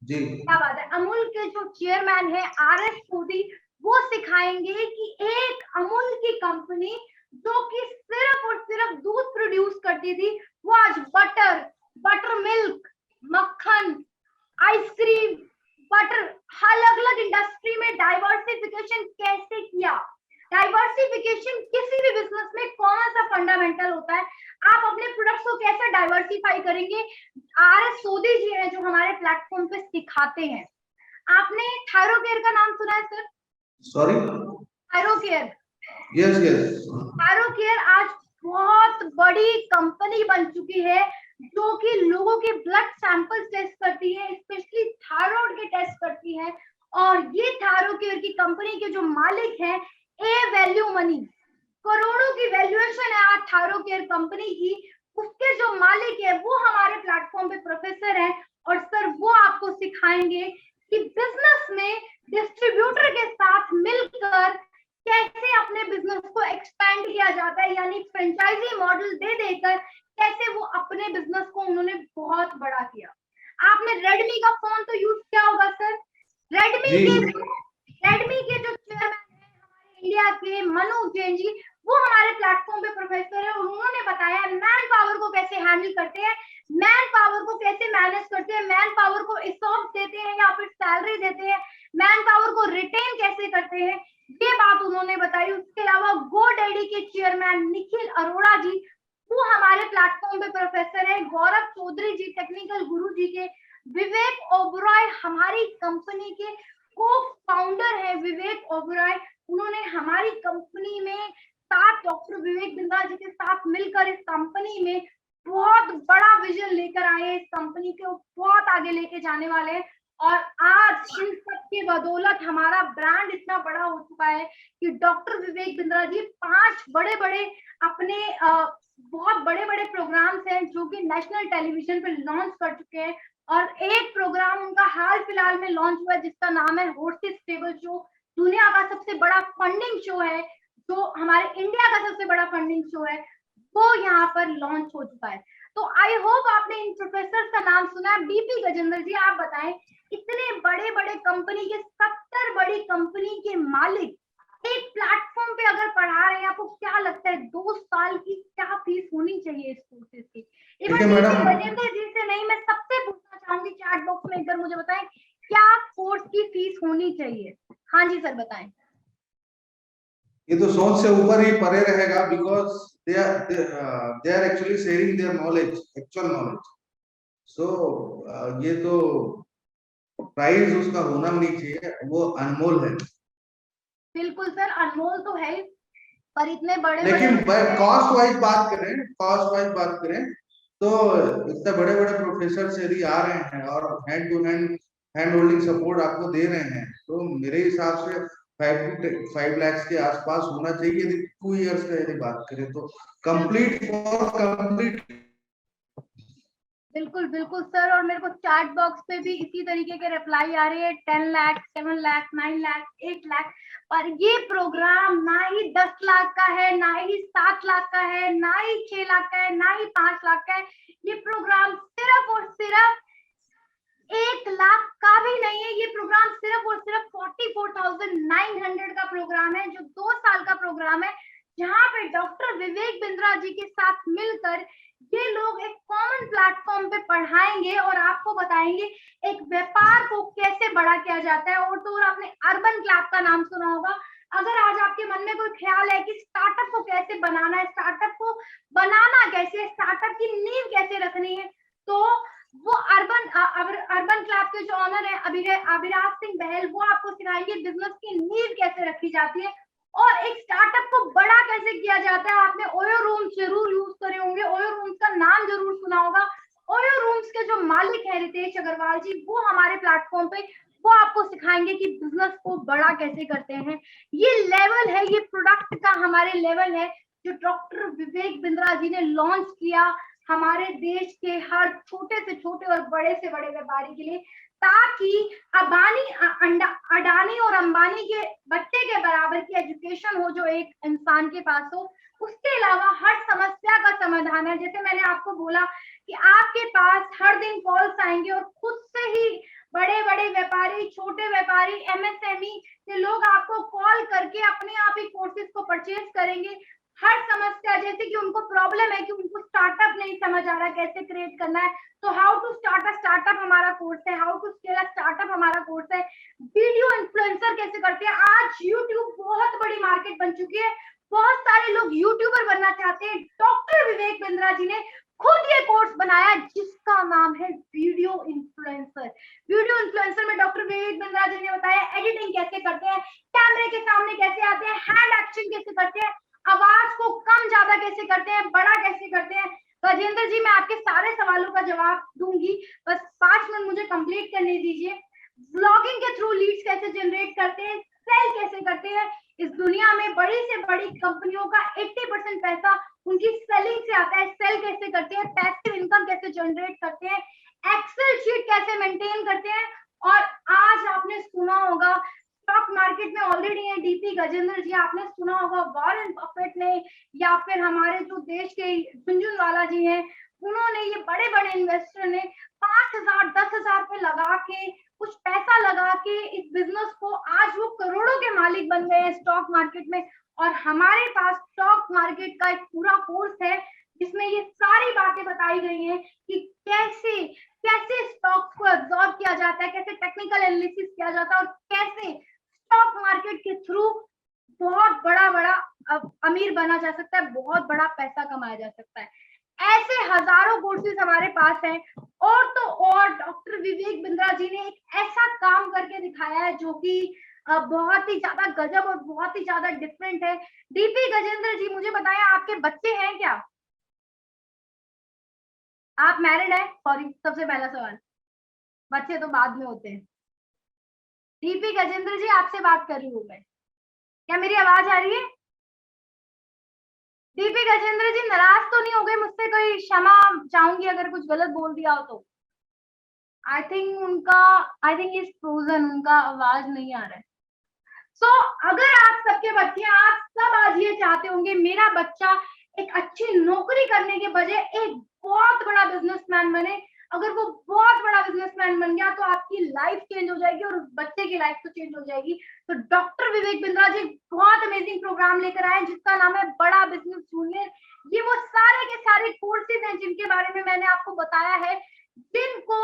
जी। क्या बात है। अमूल के जो चेयरमैन है RS सोदी, वो सिखाएंगे कि एक अमूल की कंपनी जो कि सिर्फ और सिर्फ दूध प्रोड्यूस करती थी, वो आज बटर मिल्क, मक्खन, आइसक्रीम, बटर, अलग अलग इंडस्ट्री में डाइवर्सिफिकेशन कैसे किया। डाइवर्सिफिकेशन किसी भी बिजनेस में कौन सा फंडामेंटल होता है, आप अपने प्रोडक्ट्स को कैसे डाइवर्सिफाई करेंगे, RS सोदी जी हैं जो हमारे प्लेटफॉर्म पे सिखाते हैं। आपने थायरोकेयर का नाम सुना है sir? Sorry? Thyrocare. Yes yes. Thyrocare आज बहुत बड़ी कंपनी बन चुकी है, जो कि लोगों के ब्लड सैंपल्स टेस्ट करती है, स्पेशली थायराइड के टेस्ट करती है। और ये थायरोकेयर की कंपनी के जो मालिक हैं, ए वैल्यू मनी, करोड़ों की वैल्यूएशन है आज थायरोकेयर कंपनी की। उसके जो मालिक है वो हमारे प्लेटफॉर्म पे प्रोफेसर हैं, और सर वो आपको सिखाएंगे कि बिजनेस में डिस्ट्रीब्यूटर के साथ मिलकर कैसे अपने बिजनेस को एक्सपेंड किया जाता है, यानी फ्रेंचाइजी मॉडल दे देकर कैसे वो अपने बिजनेस को उन्होंने बहुत बड़ा किया। आपने रेडमी का फोन तो यूज किया होगा सर। रेडमी जी। के जो चेयरमैन है हमारे इंडिया के, मनोज जैन जी, वो हमारे प्लेटफॉर्म पे प्रोफेसर है। उन्होंने बताया मैन पावर को कैसे हैंडल करते हैं, मैन पावर को कैसे मैनेज करते हैं, मैन पावर को ESOP देते हैं या फिर सैलरी देते हैं, मैन पावर को रिटेन कैसे करते हैं, ये बात उन्होंने बताई। उसके अलावा GoDaddy के चेयरमैन निखिल अरोड़ा जी, वो हमारे प्लेटफॉर्म पे प्रोफेसर है। गौरव चौधरी जी टेक्निकल गुरु जी के, विवेक ओबरॉय हमारी कंपनी के को फाउंडर है, विवेक ओबरॉय, उन्होंने हमारी कंपनी में साथ डॉक्टर विवेक बिंद्रा जी के साथ मिलकर इस कंपनी में बहुत बड़ा विजन लेकर आए हैं। इस कंपनी को बहुत आगे लेके जाने वाले हैं, और आज इन सब की बदौलत हमारा ब्रांड इतना बड़ा हो चुका है कि डॉक्टर विवेक बिंद्रा जी 5 बड़े बड़े अपने बहुत बड़े बड़े प्रोग्राम्स हैं जो कि नेशनल टेलीविजन पे लॉन्च कर चुके हैं। और एक प्रोग्राम उनका हाल फिलहाल में लॉन्च हुआ है जिसका नाम है हॉर्सेस स्टेबल शो, दुनिया का सबसे बड़ा फंडिंग शो है, जो हमारे इंडिया का सबसे बड़ा फंडिंग शो है, वो यहाँ पर लॉन्च हो चुका है। तो आई होप आपने इन प्रोफेसर का नाम सुना है। BP गजेंद्र जी, आप बताएं, इतने बड़े बड़े कंपनी के 70 बड़ी कंपनी के मालिक एक प्लेटफॉर्म पे अगर पढ़ा रहे हैं, आपको क्या लगता है 2 साल की क्या फीस होनी चाहिए इस कोर्सेज की? इवन मैडम, गजेंद्र जी से नहीं, मैं सबसे पूछना चाहूंगी, चैट बॉक्स में एक बार मुझे बताएं क्या कोर्स की फीस होनी चाहिए। हाँ जी सर बताएं। ये तो सोच से ऊपर ही परे रहेगा, because they are actually sharing their knowledge, actual knowledge. So ये तो प्राइस उसका होना नहीं चाहिए, वो अनमोल है। बिल्कुल सर, अनमोल तो है, पर इतने बड़े लेकिन बड़े कॉस्ट वाइज बात करें तो इतने बड़े बड़े प्रोफेसर यदि आ रहे हैं और hand to hand holding support आपको दे रहे हैं, तो मेरे हिसाब से 5 लाख के आसपास होना चाहिए। यदि 2 इयर्स का यदि बात करें तो कंप्लीट। बिल्कुल बिल्कुल सर, और मेरे को चैट बॉक्स पे भी इसी तरीके के रिप्लाई आ रही है, 10 लाख, 7 लाख, 9 लाख, 8 लाख। पर ये प्रोग्राम ना ही 10 लाख का है, ना ही 7 लाख का है, ना ही 6 लाख का है, ना ही 5 लाख का है। ये प्रोग्राम सिर्फ और सिर्फ 1 लाख का भी नहीं है। ये प्रोग्राम सिर्फ और सिर्फ 44,900 का प्रोग्राम है, जो 2 साल का प्रोग्राम है, जहाँ पे डॉक्टर विवेक बिंद्रा जी के साथ मिलकर ये लोग एक कॉमन प्लेटफॉर्म पे पढ़ाएंगे और आपको बताएंगे एक व्यापार को कैसे बड़ा किया जाता है। और तो और आपने अर्बन क्लैब का नाम सुना होगा। अगर आज आपके मन में कोई ख्याल है कि स्टार्टअप को कैसे बनाना है, स्टार्टअप को बनाना कैसे, स्टार्टअप की नींव कैसे रखनी है, तो वो अर्बन क्लैब के जो ऑनर है अभिराज सिंह बहल, वो आपको सिखाएंगे बिजनेस की नींव कैसे रखी जाती है और एक स्टार्टअप को बड़ा कैसे किया जाता है। आपने ओयो रूम्स जरूर यूज करे होंगे, ओयो रूम्स का नाम जरूर सुना होगा। ओयो रूम्स के जो मालिक है रितेश अग्रवाल जी, वो हमारे प्लेटफॉर्म पे वो आपको सिखाएंगे कि बिजनेस को बड़ा कैसे करते हैं। ये लेवल है, ये प्रोडक्ट का हमारे लेवल है जो डॉक्टर विवेक बिंद्रा जी ने लॉन्च किया हमारे देश के हर छोटे से छोटे और बड़े से बड़े व्यापारी के लिए, ताकि अडानी और अंबानी के बच्चे के बराबर की एजुकेशन हो जो एक इंसान के पास हो। उसके अलावा हर समस्या का समाधान है। जैसे मैंने आपको बोला कि आपके पास हर दिन कॉल्स आएंगे और खुद से ही बड़े बड़े व्यापारी, छोटे व्यापारी, एमएसएमई के लोग आपको कॉल करके अपने आप ही कोर्सेज को परचेज करेंगे। हर समस्या, जैसे कि उनको प्रॉब्लम है कि उनको स्टार्टअप नहीं समझ आ रहा कैसे क्रिएट करना है, तो how to start a startup हमारा कोर्स है, how to scale a startup हमारा कोर्स है, वीडियो इन्फ्लुएंसर कैसे करते हैं। आज यूट्यूब बहुत बड़ी मार्केट बन चुकी है, बहुत सारे लोग यूट्यूबर बनना चाहते हैं। डॉक्टर विवेक बिंद्रा जी ने खुद ये कोर्स बनाया जिसका नाम है वीडियो इन्फ्लुएंसर। वीडियो इन्फ्लुएंसर में डॉक्टर विवेक बिंद्रा जी ने बताया एडिटिंग कैसे करते हैं, कैमरे के सामने कैसे आते हैं, हैंड एक्शन कैसे करते हैं, आवाज को कम ज्यादा कैसे करते हैं, बड़ा कैसे करते हैं। गजेंद्र जी, मैं आपके सारे सवालों का जवाब दूंगी, बस 5 मिनट मुझे कंप्लीट करने दीजिए। ब्लॉगिंग के थ्रू लीड्स कैसे जनरेट करते हैं, सेल कैसे करते हैं। इस दुनिया में बड़ी से बड़ी कंपनियों का 80% पैसा उनकी सेलिंग से आता है। सेल कैसे करते हैं, पैसिव इनकम कैसे जनरेट करते हैं, एक्सेल शीट कैसे मेंटेन करते हैं। और आज आपने सुना होगा स्टॉक मार्केट में ऑलरेडी है डीपी गजेंद्र जी, आपने सुना होगा वॉरेन बफेट ने, या फिर हमारे जो देश के झुनझुनवाला जी हैं, उन्होंने, ये बड़े बड़े इन्वेस्टर ने 5,000 10,000 पे लगा के, कुछ पैसा लगा के इस बिजनेस को, आज वो करोड़ों के मालिक बन गए हैं स्टॉक मार्केट में। और हमारे पास स्टॉक मार्केट का एक पूरा कोर्स है जिसमें ये सारी बातें बताई गई हैं कि कैसे कैसे स्टॉक्स को एब्जॉर्ब किया जाता है, कैसे टेक्निकल एनालिसिस किया जाता है, और कैसे स्टॉक मार्केट के थ्रू बहुत बड़ा अमीर बना जा सकता है, बहुत बड़ा पैसा कमाया जा सकता है। ऐसे हजारों कोर्सेज हमारे पास हैं। और तो और डॉक्टर विवेक बिंद्रा जी ने एक ऐसा काम करके दिखाया है जो कि बहुत ही ज्यादा गजब और बहुत ही ज्यादा डिफरेंट है। डीपी गजेंद्र जी, मुझे बताएं, आपके बच्चे हैं क्या? आप मैरिड हैं? सॉरी, सबसे पहला सवाल, बच्चे तो बाद में होते हैं। डीपी गजेंद्र जी, आपसे बात कर रही हूँ मैं, क्या मेरी आवाज आ रही है? डीपी गजेंद्र जी, नाराज तो नहीं हो गए मुझसे? कोई क्षमा चाहूंगी अगर कुछ गलत बोल दिया हो तो। आई थिंक इज फ्रोजन, उनका आवाज नहीं आ रहा है। अगर आप सबके बच्चे, आप सब आज ये चाहते होंगे मेरा बच्चा एक अच्छी नौकरी करने के बजाय एक बहुत बड़ा बिजनेसमैन बने। अगर वो बहुत बड़ा बिजनेसमैन बन गया तो आपकी लाइफ चेंज हो जाएगी और उस बच्चे की लाइफ तो चेंज हो जाएगी। तो डॉक्टर विवेक बिंद्रा जी बहुत अमेजिंग प्रोग्राम लेकर आए जिसका नाम है बड़ा बिजनेस जूनियर। ये वो सारे के सारे कोर्सेज हैं जिनके बारे में मैंने आपको बताया है, जिनको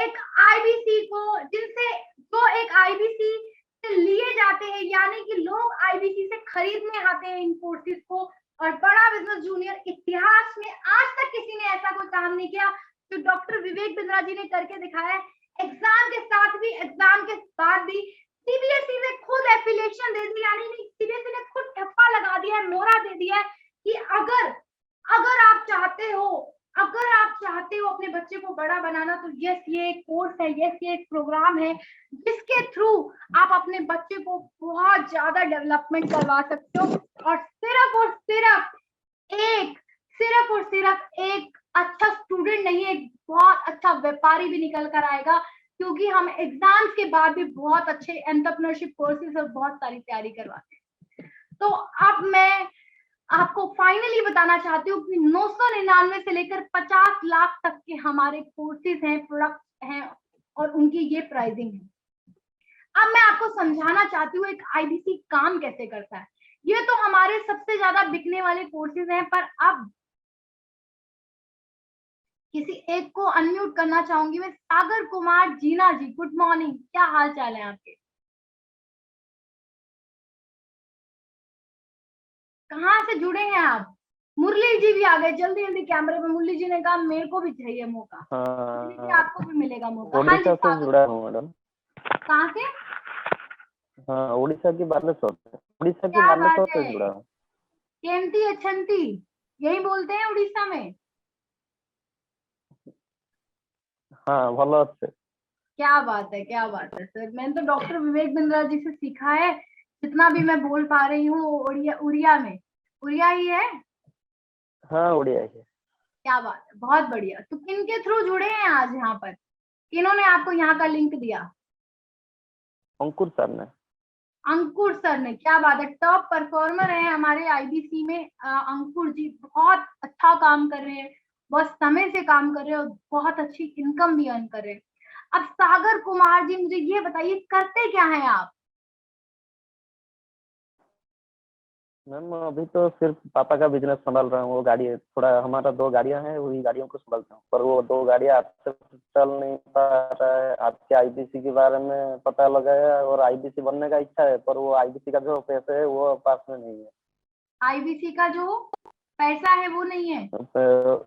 एक आईबीसी को, जिनसे जो एक आईबीसी लिए जाते हैं, यानी कि लोग आईबीसी से खरीदने आते हैं इन कोर्सेज को। और बड़ा बिजनेस जूनियर इतिहास में आज तक किसी ने ऐसा कोई काम नहीं किया जो डॉक्टर विवेक बिंद्रा जी ने करके दिखाया है। एग्जाम के साथ भी, एग्जाम के बाद भी सीबीएसई ने खुद एफिलिएशन दे दी, यानी सीबीएसई ने खुद ठप्पा लगा दिया है, मोहरा दे दिया है कि अगर आप चाहते हो, अगर आप चाहते हो अपने बच्चे को बड़ा बनाना, तो यस ये एक कोर्स है, यस ये एक प्रोग्राम है जिसके थ्रू आप अपने बच्चे को बहुत ज्यादा डेवलपमेंट करवा सकते हो। और सिर्फ एक अच्छा स्टूडेंट नहीं, एक बहुत अच्छा व्यापारी भी निकल कर आएगा, क्योंकि हम एग्जाम्स के बाद भी बहुत अच्छे एंटरप्रेन्योरशिप कोर्सेज और बहुत सारी तैयारी करवाते हैं। तो अब मैं आपको फाइनली बताना चाहती हूँ कि 999 से लेकर 50 लाख तक के हमारे कोर्सेज हैं, प्रोडक्ट हैं, और उनकी ये प्राइसिंग है। अब मैं आपको समझाना चाहती हूँ एक आईबीसी काम कैसे करता है। ये तो हमारे सबसे ज्यादा बिकने वाले कोर्सेज हैं, पर अब किसी एक को अनम्यूट करना चाहूंगी मैं। सागर कुमार जीना जी, गुड मॉर्निंग, क्या हाल चाल है आपके? कहाँ से जुड़े हैं आप? मुरली जी भी आ गए जल्दी जल्दी कैमरे में। मुरली जी ने कहा मेरे को भी चाहिए मौका। मुरली जी, आपको भी मिलेगा मौका। हाँ जी, से जुड़ा हूँ मैडम। कहाँ से? हाँ, उड़ीसा की बालेश्वर से। उड़ीसा की क्या बालेश्वर बात से है, जुड़ा हूँ। केमती अछंती यही बोलते हैं उड़ीसा में? हाँ, भलो अच्छे। क्या बात है, क्या बात है सर। मैंने तो डॉक्टर विवेक बिंद्रा जी से सीखा है, जितना भी मैं बोल पा रही हूँ उड़िया में। उड़िया ही है? हाँ, उड़िया ही है। क्या बात है, बहुत बढ़िया। तो किन के थ्रू जुड़े हैं आज यहाँ पर, किन्होंने आपको यहाँ का लिंक दिया? अंकुर सर ने। अंकुर सर ने, क्या बात है, टॉप परफॉर्मर है हमारे आईबीसी में। अंकुर जी बहुत अच्छा काम कर रहे हैं, बहुत समय से काम कर रहे हैं और बहुत अच्छी इनकम भी अर्न कर रहे हैं। अब सागर कुमार जी, मुझे ये बताइए करते क्या हैं आप? मैम अभी तो सिर्फ पापा का बिजनेस संभाल रहा हूँ। वो गाड़ी थोड़ा, हमारा 2 गाड़ियां हैं, वही गाड़ियों को संभालता हूँ, पर वो 2 गाड़ियां आपसे चल नहीं पा रहा है। आपके आईबीसी के बारे में पता लगा है और आईबीसी बनने का इच्छा है, पर वो आईबीसी का जो पैसे है वो पास में नहीं है। आईबीसी का जो पैसा है वो नहीं है? तो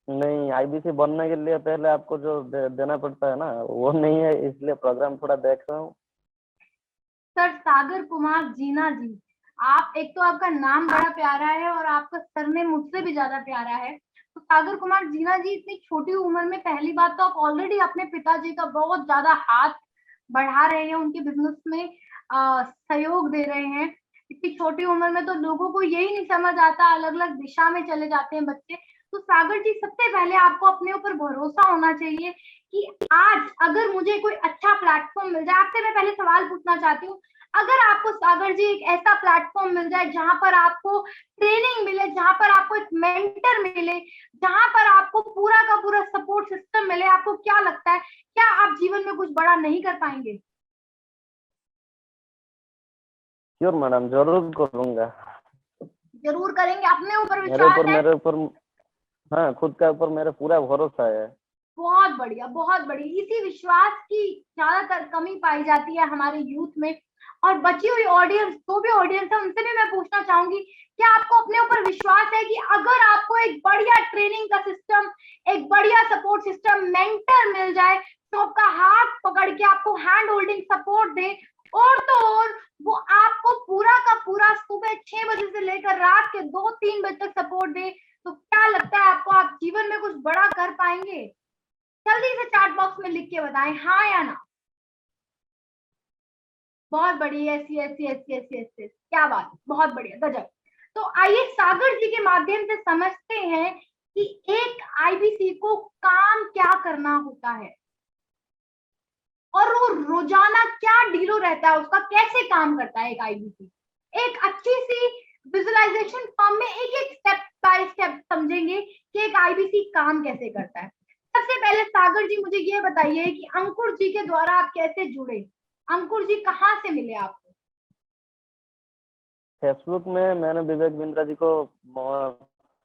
नहीं, आईबीसी बनने के लिए पहले आपको जो देना पड़ता है ना, वो नहीं है, इसलिए प्रोग्राम थोड़ा देख रहा हूँ। सर सागर कुमार जीना जी, आप एक तो आपका नाम बड़ा प्यारा है और आपका सरनेम मुझसे भी ज्यादा प्यारा है। तो सागर कुमार जीना जी, इतनी छोटी उम्र में पहली बात तो आप ऑलरेडी अपने पिताजी का बहुत ज्यादा हाथ बढ़ा रहे हैं, उनके बिजनेस में सहयोग दे रहे हैं। इतनी छोटी उम्र में तो लोगों को यही नहीं समझ आता, अलग अलग दिशा में चले जाते हैं बच्चे। तो सागर जी, सबसे पहले आपको अपने ऊपर भरोसा होना चाहिए कि आज अगर मुझे कोई अच्छा प्लेटफॉर्म मिल जाए, आपसे मैं पहले सवाल पूछना चाहती हूँ, अगर आपको सागर जी एक ऐसा प्लेटफॉर्म मिल जाए जहां पर आपको ट्रेनिंग मिले, जहां पर आपको एक मेंटर मिले, जहां पर आपको पूरा का पूरा सपोर्ट सिस्टम मिले, आपको क्या लगता है, क्या आप जीवन में कुछ बड़ा नहीं कर पाएंगे? श्योर मैडम, जरूर करूंगा। जरूर करेंगे, अपने ऊपर मेरे विश्वास ऊपर है? मेरे ऊपर हाँ, खुद के ऊपर मेरा पूरा भरोसा है। बहुत बढ़िया, बहुत बढ़िया। इसी विश्वास की ज्यादातर कमी पाई जाती है हमारे यूथ में। और बची हुई ऑडियंस, तो भी ऑडियंस है, उनसे भी मैं पूछना चाहूंगी, क्या आपको अपने ऊपर विश्वास है कि अगर आपको एक बढ़िया ट्रेनिंग का सिस्टम, एक बढ़िया सपोर्ट सिस्टम, मेंटर मिल जाए, तो आपका हाथ पकड़ के आपको हैंड होल्डिंग सपोर्ट दे, और तो और वो आपको पूरा का पूरा सुबह 6 बजे से लेकर रात के 2-3 बजे तक सपोर्ट दे, तो क्या लगता है आपको, आप जीवन में कुछ बड़ा कर पाएंगे? जल्दी से चैट बॉक्स में लिख के बताएं, हाँ या ना। बहुत बढ़िया, yes yes yes yes yes yes, क्या बात है, बहुत बढ़िया, गजब। तो आइए सागर जी के माध्यम से समझते हैं कि एक आईबीसी को काम क्या करना होता है और वो रोजाना क्या डीलो रहता है उसका, कैसे काम करता है एक आईबीसी। एक अच्छी सी विजुअलाइजेशन फॉर्म में एक एक स्टेप बाय स्टेप समझेंगे कि एक आईबीसी काम कैसे करता है। सबसे पहले सागर जी, मुझे ये बताइए कि अंकुर जी के द्वारा आप कैसे जुड़े? अंकुर जी कहाँ से मिले आपको? फेसबुक में मैंने विवेक बिंद्रा जी को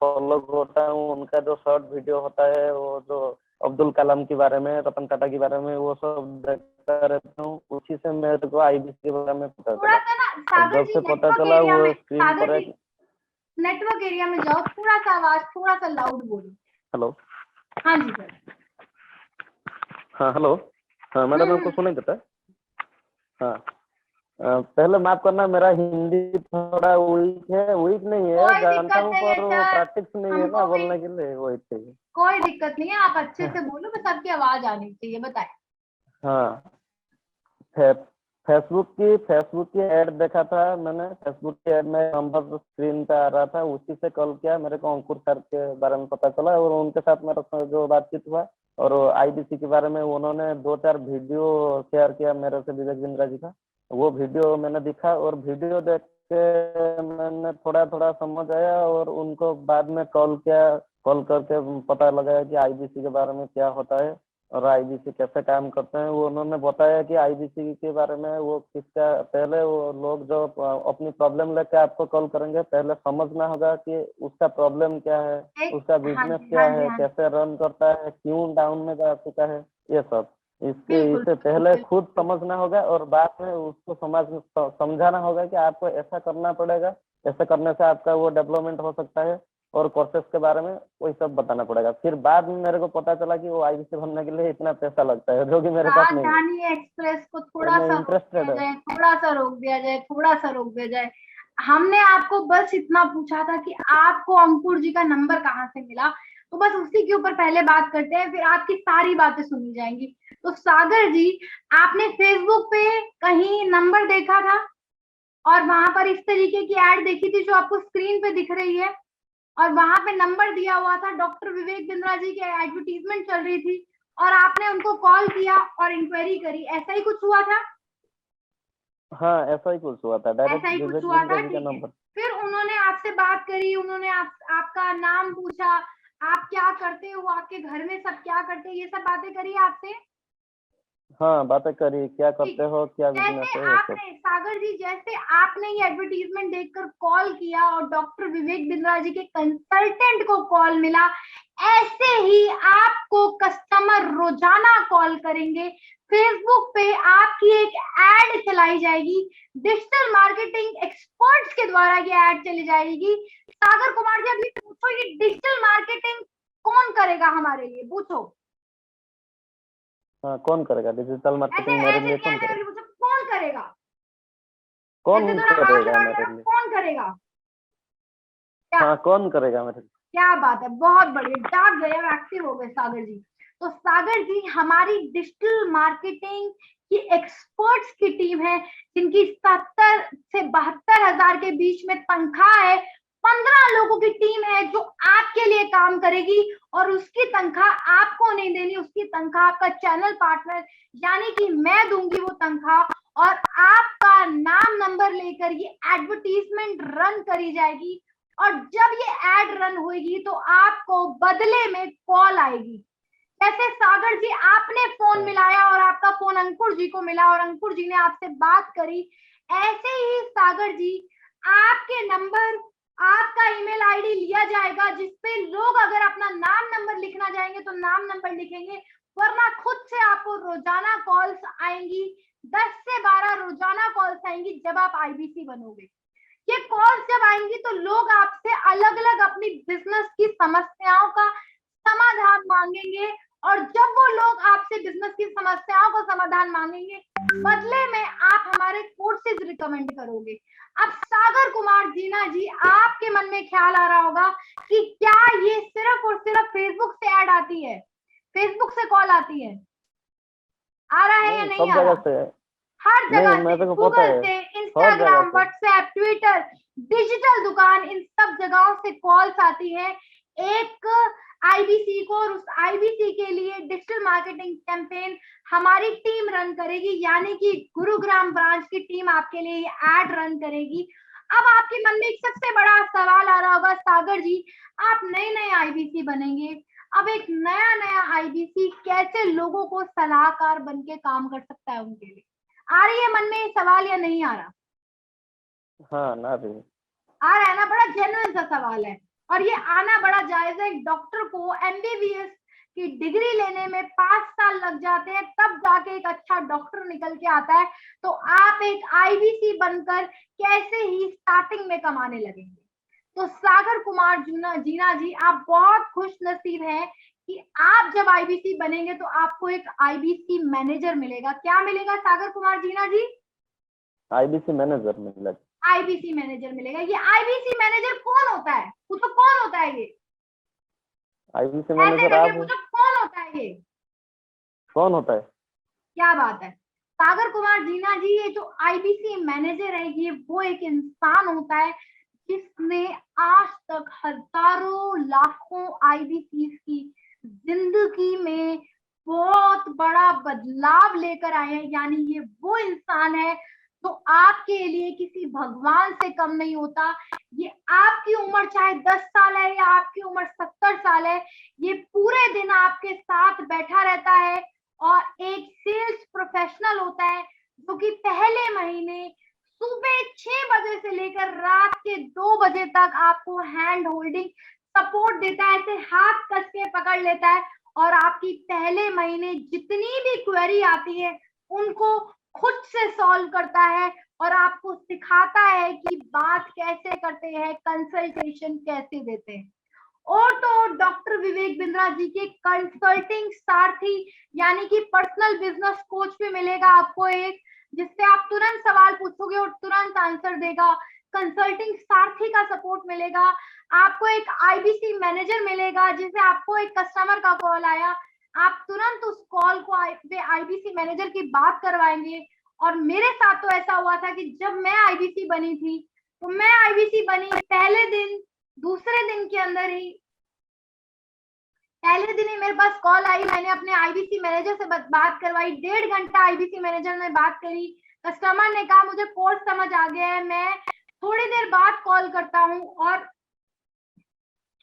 फॉलो करता हूँ। उनका जो शॉर्ट वीडियो होता है, वो जो अब्दुल कलाम के बारे में, रतन टाटा के बारे में, वो सब देखता रहता हूँ। उसी से मेरे को आईबीसी के बारे में पता थोड़ा चला। सा ना और सागर जब जी से पता नेटवर्क चला, एरिया वो में, स्क्रीन सागर पर जी एक। नेटवर्क एरिया में जाओ, थोड़ा सा आवाज थोड़ा सा लाउड बोलो। हेलो। हाँ जी सर। हाँ हेलो। हाँ मैडम, आपको सुनाई देता है? हाँ। पहले माफ करना, मेरा हिंदी थोड़ा वीक है। वीक नहीं है, कोई जानता दिक्कत हूँ, नहीं है पर वो सर, प्रैक्टिस नहीं है ना हमको भी बोलने के लिए, वही चाहिए। कोई दिक्कत नहीं है, आप अच्छे से बोलो, बस आपकी आवाज आनी चाहिए, बताए। हाँ। फे, फेसबुक की ऐड देखा था मैंने। फेसबुक की ऐड में नंबर स्क्रीन पे आ रहा था, उसी से कॉल किया। मेरे को अंकुर सर के बारे में पता चला और उनके साथ मेरा जो बातचीत हुआ, और आईबीसी के बारे में उन्होंने 2-4 वीडियो शेयर किया मेरे से, विवेक बिंद्रा जी का। वो वीडियो मैंने देखा और वीडियो देख के मैंने थोड़ा थोड़ा समझ आया, और उनको बाद में कॉल किया। कॉल करके पता लगाया कि आईबीसी के बारे में क्या होता है और आईबीसी कैसे काम करते हैं। वो उन्होंने बताया कि आईबीसी के बारे में, वो किसका, पहले वो लोग जो अपनी प्रॉब्लम लेकर आपको कॉल करेंगे, पहले समझना होगा कि उसका प्रॉब्लम क्या है, उसका हाँ बिजनेस जी क्या हाँ जी है, हाँ जी, कैसे रन करता है, क्यों डाउन में जा चुका है, ये सब। बिल्कुल इसे बिल्कुल पहले बिल्कुल खुद बिल्कुल। समझना होगा और बाद में उसको समझाना होगा कि आपको ऐसा करना पड़ेगा, ऐसे करने से आपका वो डेवलपमेंट हो सकता है, और कोर्सेस के बारे में वही सब बताना पड़ेगा। फिर बाद में मेरे को पता चला कि वो आईबीसी बनने के लिए इतना पैसा लगता है, जो कि मेरे पास नहीं है। राजधानी एक्सप्रेस को तो थोड़ा मैं सा रोक दिया इंटरेस्टेड है। जाए, थोड़ा सा रोक दिया जाए, थोड़ा सा रोक दिया जाए। हमने आपको बस इतना पूछा था कि आपको अंकुर जी का नंबर कहाँ से मिला, तो बस उसी के ऊपर पहले बात करते हैं, फिर आपकी सारी बातें सुनी जाएंगी। तो सागर जी, आपने फेसबुक पे कहीं नंबर देखा था और वहां पर इस तरीके की एड देखी थी जो आपको स्क्रीन पे दिख रही है? और वहां पे नंबर दिया हुआ था, डॉक्टर विवेक बिंद्रा जी की एडवर्टीजमेंट चल रही थी और आपने उनको कॉल किया और इंक्वायरी करी, ऐसा ही कुछ हुआ था? हाँ, ऐसा ही कुछ हुआ था, ऐसा डायरेक्ट ही कुछ विवेक हुआ बिंद्रा था, जी का ठीक है। नंबर। फिर उन्होंने आपसे बात करी, उन्होंने आपका नाम पूछा, आप क्या करते हो, आपके घर में सब क्या करते हैं, ये सब बातें करी आपसे? हाँ, बातें करी, क्या ठीक करते है। हो, क्या बिजनेस जैसे है, ये सब। आपने सागर जी, जैसे आपने ये एडवर्टीजमेंट देखकर कॉल किया और डॉक्टर विवेक बिंद्रा जी के कंसल्टेंट को कॉल मिला, ऐसे ही आपको कस्टमर रोजाना कॉल करेंगे। फेसबुक पे आपकी एक एड चलाई जाएगी, डिजिटल मार्केटिंग एक्सपर्ट्स के द्वारा ये एड चली जाएगी। सागर कुमार जी, अभी पूछो, ये डिजिटल मार्केटिंग कौन करेगा हमारे लिए, पूछो। हाँ, कौन करेगा डिजिटल ऐसे मार्केटिंग मेरे ऐसे लिए, क्या कौन करेगा? पूछो, कौन करेगा? ऐसे कौन थोड़ा हाथ करेगा लगा के मेरे बोलो, लिए? कौन करेगा? क्या? हाँ, कौन करेगा मेरे लिए? क्या बात है, बहुत बढ़िया, जाग गए, एक्टिव हो गए सागर जी। तो सागर जी हमारी डिजिटल मार्केटिंग की एक्सपर्ट्स की टीम है, जिनकी 70 से 72 हजार के बीच में तनख्वाह है। 15 लोगों की टीम है जो आपके लिए काम करेगी, और उसकी तनख्वाह आपको नहीं देनी, उसकी तनख्वाह आपका चैनल पार्टनर यानी कि मैं दूंगी वो तनख्वाह, और आपका नाम नंबर लेकर ये एडवर्टीजमेंट रन करी जाएगी। और जब ये एड रन होगी तो आपको बदले में कॉल आएगी। जैसे सागर जी आपने फोन मिलाया और आपका फोन अंकुर जी को मिला और अंकुर जी ने आपसे बात करी, ऐसे ही सागर जी आपके नंबर, आपका ईमेल आईडी लिया जाएगा, जिसपे लोग अगर अपना नाम नंबर लिखना चाहेंगे तो नाम नंबर लिखेंगे, वरना खुद से आपको रोजाना कॉल्स आएंगी। 10 से 12 रोजाना कॉल्स आएंगी जब आप आईबीसी बनोगे। ये कॉल्स जब आएंगी तो लोग आपसे अलग अलग अपनी बिजनेस की समस्याओं का समाधान मांगेंगे, और जब वो लोग आपसे बिजनेस की समस्याओं का समाधान मांगेंगे, बदले में आप हमारे कोर्सेज रिकमेंड करोगे। अब सागर कुमार जीना जी, आपके मन में ख्याल आ रहा होगा कि क्या ये सिर्फ और सिर्फ फेसबुक से ऐड आती है, फेसबुक से कॉल आती है, आ रहा है या नहीं, नहीं सब आ जगह रहा? से है। हर नहीं, जगह से, मेरे को पता गूगल है, से, हर जगह इंस्टाग्राम, से। व्हाट्सएप, ट्विटर, डिजिटल दुकान, इन सब जगहों से कॉल्स आती है एक आईबीसी को, और उस आईबीसी के लिए डिजिटल मार्केटिंग कैंपेन हमारी टीम रन करेगी, यानी कि गुरुग्राम ब्रांच की टीम आपके लिए एड रन करेगी। अब आपके मन में एक सबसे बड़ा सवाल आ रहा होगा, सागर जी आप नए नए आईबीसी बनेंगे, अब एक नया नया आईबीसी कैसे लोगों को सलाहकार बन के काम कर सकता है उनके लिए? आ रही है मन में ये सवाल या नहीं आ रहा? हाँ, ना भी। आ रहा है ना, बड़ा जेन्युइन सा सवाल है, और ये आना बड़ा जायज है। एक डॉक्टर को एमबीबीएस की डिग्री लेने में 5 साल लग जाते हैं, तब जाके एक अच्छा डॉक्टर निकल के आता है। तो आप एक आईबीसी बनकर कैसे ही स्टार्टिंग में कमाने लगेंगे। तो सागर कुमार जीना जी, आप बहुत खुश नसीब हैं कि आप जब आईबीसी बनेंगे तो आपको एक आईबीसी मैनेजर मिलेगा। क्या मिलेगा सागर कुमार जीना जी? आईबीसी मैनेजर मिला। आईबीसी मैनेजर मिलेगा। ये आईबीसी मैनेजर कौन होता है, पूछो कौन होता है ये, आईबीसी ऐसे मैनेजर करके आप? पूछो कौन होता है ये। कौन होता है? क्या बात है, सागर कुमार जीना जी, ये जो आईबीसी मैनेजर है, ये वो एक इंसान होता है जिसने आज तक हजारों लाखों आईबीसी की जिंदगी में बहुत बड़ा बदलाव लेकर आए हैं। यानी ये वो इंसान है जो आपके लिए किसी भगवान से कम नहीं होता। ये आपकी उम्र चाहे 10 साल है या आपकी उम्र 70 साल है, ये पूरे दिन आपके साथ बैठा रहता है, और एक सेल्स प्रोफेशनल होता है जो कि पहले महीने सुबह 6 बजे से लेकर रात के 2 बजे तक आपको हैंड होल्डिंग सपोर्ट देता है, ऐसे हाथ कस के पकड़ लेता है, और आपकी पहले महीने जितनी भी क्वेरी आती है उनको खुद से सॉल्व करता है, और आपको सिखाता है कि बात कैसे करते हैं, कंसल्टेशन कैसे देते हैं। और तो डॉक्टर विवेक बिंद्रा जी के कंसल्टिंग सारथी यानी कि पर्सनल बिजनेस कोच भी मिलेगा आपको एक, जिससे आप तुरंत सवाल पूछोगे और तुरंत आंसर देगा। कंसल्टिंग सारथी का सपोर्ट मिलेगा आपको। एक आईबीसी मैनेजर मिलेगा, जिसे आपको एक कस्टमर का कॉल आया, आप तुरंत उस कॉल को आईबीसी मैनेजर की बात करवाएंगे। और मेरे साथ तो ऐसा हुआ था कि जब मैं आईबीसी बनी थी, तो मैं आईबीसी बनी पहले दिन दूसरे दिन के अंदर ही, पहले दिन ही मेरे पास कॉल आई, मैंने अपने आईबीसी मैनेजर से बात करवाई, 1.5 घंटा आईबीसी मैनेजर ने बात करी। कस्टमर ने कहा मुझे कोर्स समझ आ गया है, मैं थोड़ी देर बाद कॉल करता हूँ। और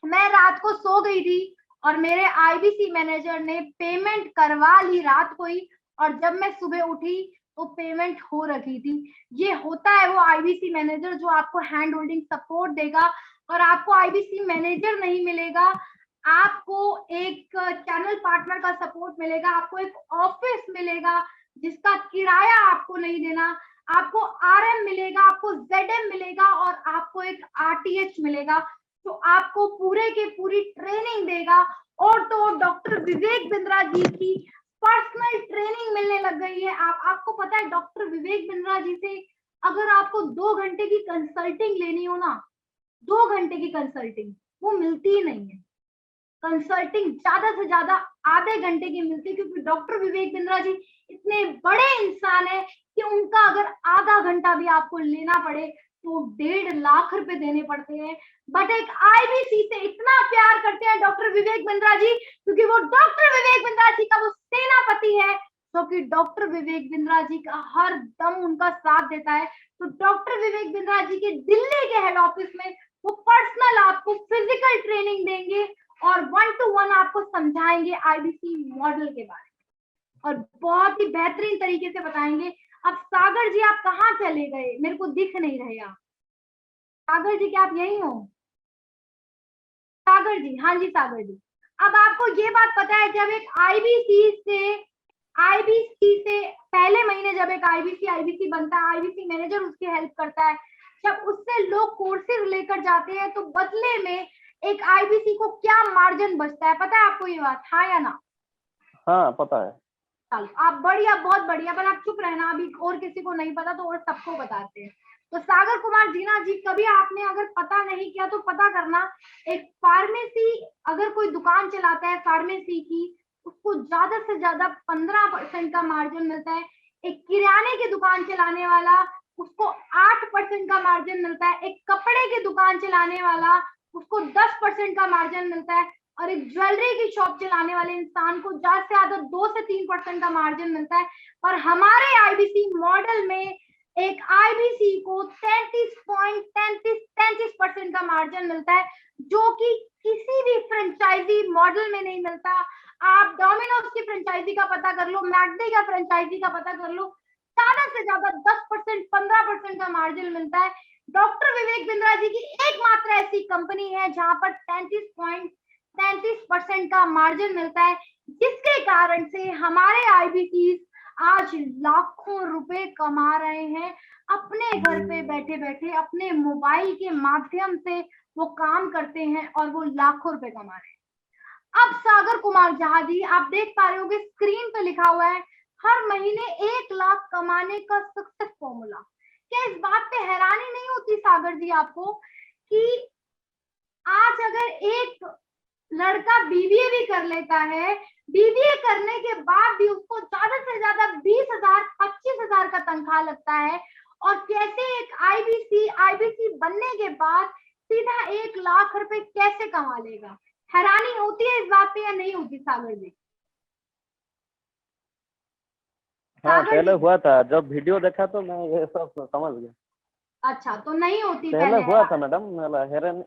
मैं रात को सो गई थी और मेरे आईबीसी मैनेजर ने पेमेंट करवा ली रात को ही, और जब मैं सुबह उठी तो पेमेंट हो रखी थी। ये होता है वो आईबीसी मैनेजर जो आपको हैंड होल्डिंग सपोर्ट देगा। और आपको आईबीसी मैनेजर नहीं मिलेगा, आपको एक चैनल पार्टनर का सपोर्ट मिलेगा, आपको एक ऑफिस मिलेगा जिसका किराया आपको नहीं देना, आपको आरएम मिलेगा, आपको जेडएम मिलेगा और आपको एक आरटीएच मिलेगा, तो आपको पूरे की पूरी ट्रेनिंग देगा। और तो डॉक्टर विवेक बिंद्रा जी की पर्सनल ट्रेनिंग मिलने लग गई है। आपको पता है डॉक्टर विवेक बिंद्रा जी से अगर आपको 2 घंटे की कंसल्टिंग लेनी हो ना, 2 घंटे की कंसल्टिंग वो मिलती ही नहीं है। कंसल्टिंग ज्यादा से ज्यादा आधे घंटे की मिलती है, क्योंकि डॉक्टर विवेक बिंद्रा जी इतने बड़े इंसान है कि उनका अगर आधा घंटा भी आपको लेना पड़े तो 1.5 लाख रुपए देने पड़ते हैं। बट एक आईबीसी से इतना प्यार करते हैं डॉक्टर विवेक बिंद्रा जी, क्योंकि वो डॉक्टर विवेक बिंद्रा जी का वो सेनापति है, क्योंकि डॉक्टर विवेक बिंद्रा जी का हर दम उनका साथ देता है। तो डॉक्टर विवेक बिंद्रा जी के दिल्ली के हेड ऑफिस में वो पर्सनल आपको फिजिकल ट्रेनिंग देंगे और 1 to 1 आपको समझाएंगे आईबीसी मॉडल के बारे में, और बहुत ही बेहतरीन तरीके से बताएंगे। अब सागर जी आप कहाँ चले गए, मेरे को दिख नहीं रहे आप। सागर जी क्या आप यही हो? सागर जी, हाँ जी सागर जी। अब आपको ये बात पता है, जब एक आईबीसी से पहले महीने जब एक आईबीसी बनता है, आईबीसी मैनेजर उसकी हेल्प करता है, जब उससे लोग कोर्सेज लेकर जाते हैं तो बदले में एक आईबीसी को क्या मार्जिन बचता है, पता है आपको ये बात, हाँ या ना? हाँ पता है। चलो आप बढ़िया, बहुत बढ़िया, पर आप चुप रहना, अभी और किसी को नहीं पता तो और सबको बताते हैं। तो सागर कुमार जीना जी, कभी आपने अगर पता नहीं किया तो पता करना, एक फार्मेसी अगर कोई दुकान चलाता है फार्मेसी की, उसको ज्यादा से ज्यादा 15% का मार्जिन मिलता है। एक किराने की दुकान चलाने वाला उसको 8% का मार्जिन मिलता है। एक कपड़े की दुकान चलाने वाला उसको 10% का मार्जिन मिलता है। और एक ज्वेलरी की शॉप चलाने वाले इंसान को ज्यादा से ज्यादा 2 से 3% का मार्जिन मिलता है। और हमारे आईबीसी मॉडल में एक आईबीसी को 33% का मार्जिन मिलता है, जो कि किसी भी फ्रेंचाइजी मॉडल में नहीं मिलता। आप डोमिनोज की फ्रेंचाइजी का पता कर लो, मैकडी का फ्रेंचाइजी का पता कर लो, ज्यादा से ज्यादा 10% 15% का मार्जिन मिलता है। डॉक्टर विवेक बिंद्रा जी की एकमात्र ऐसी कंपनी है जहां पर 33% का मार्जिन मिलता है, जिसके कारण से हमारे आईबीसी आज लाखों रुपए कमा रहे हैं अपने घर पे बैठे बैठे, अपने मोबाइल के माध्यम से वो काम करते हैं और वो लाखों रुपए कमा रहे हैं। अब सागर कुमार जहाजी, आप देख पा रहे होगे स्क्रीन पे लिखा हुआ है हर महीने 1 लाख कमाने का सक्सेस फॉर्मूला। क्या इस बात पे हैरानी नहीं होती सागर जी आपको कि आज अगर एक लड़का बीबीए भी कर लेता है, बीबीए करने के बाद भी उसको ज्यादा से ज्यादा 20,000 25,000 का तनख्वाह लगता है, और कैसे एक आईबीसी बनने के बाद सीधा 1 लाख रुपए कैसे कमा लेगा? हैरानी होती है इस बात पे या नहीं होती सागर जी? हाँ सागर पहले जी, हुआ था, जब वीडियो देखा तो मैं ये सब समझ गया। अच्छा तो नहीं होती पहले हुआ था मैडम, हैरानी,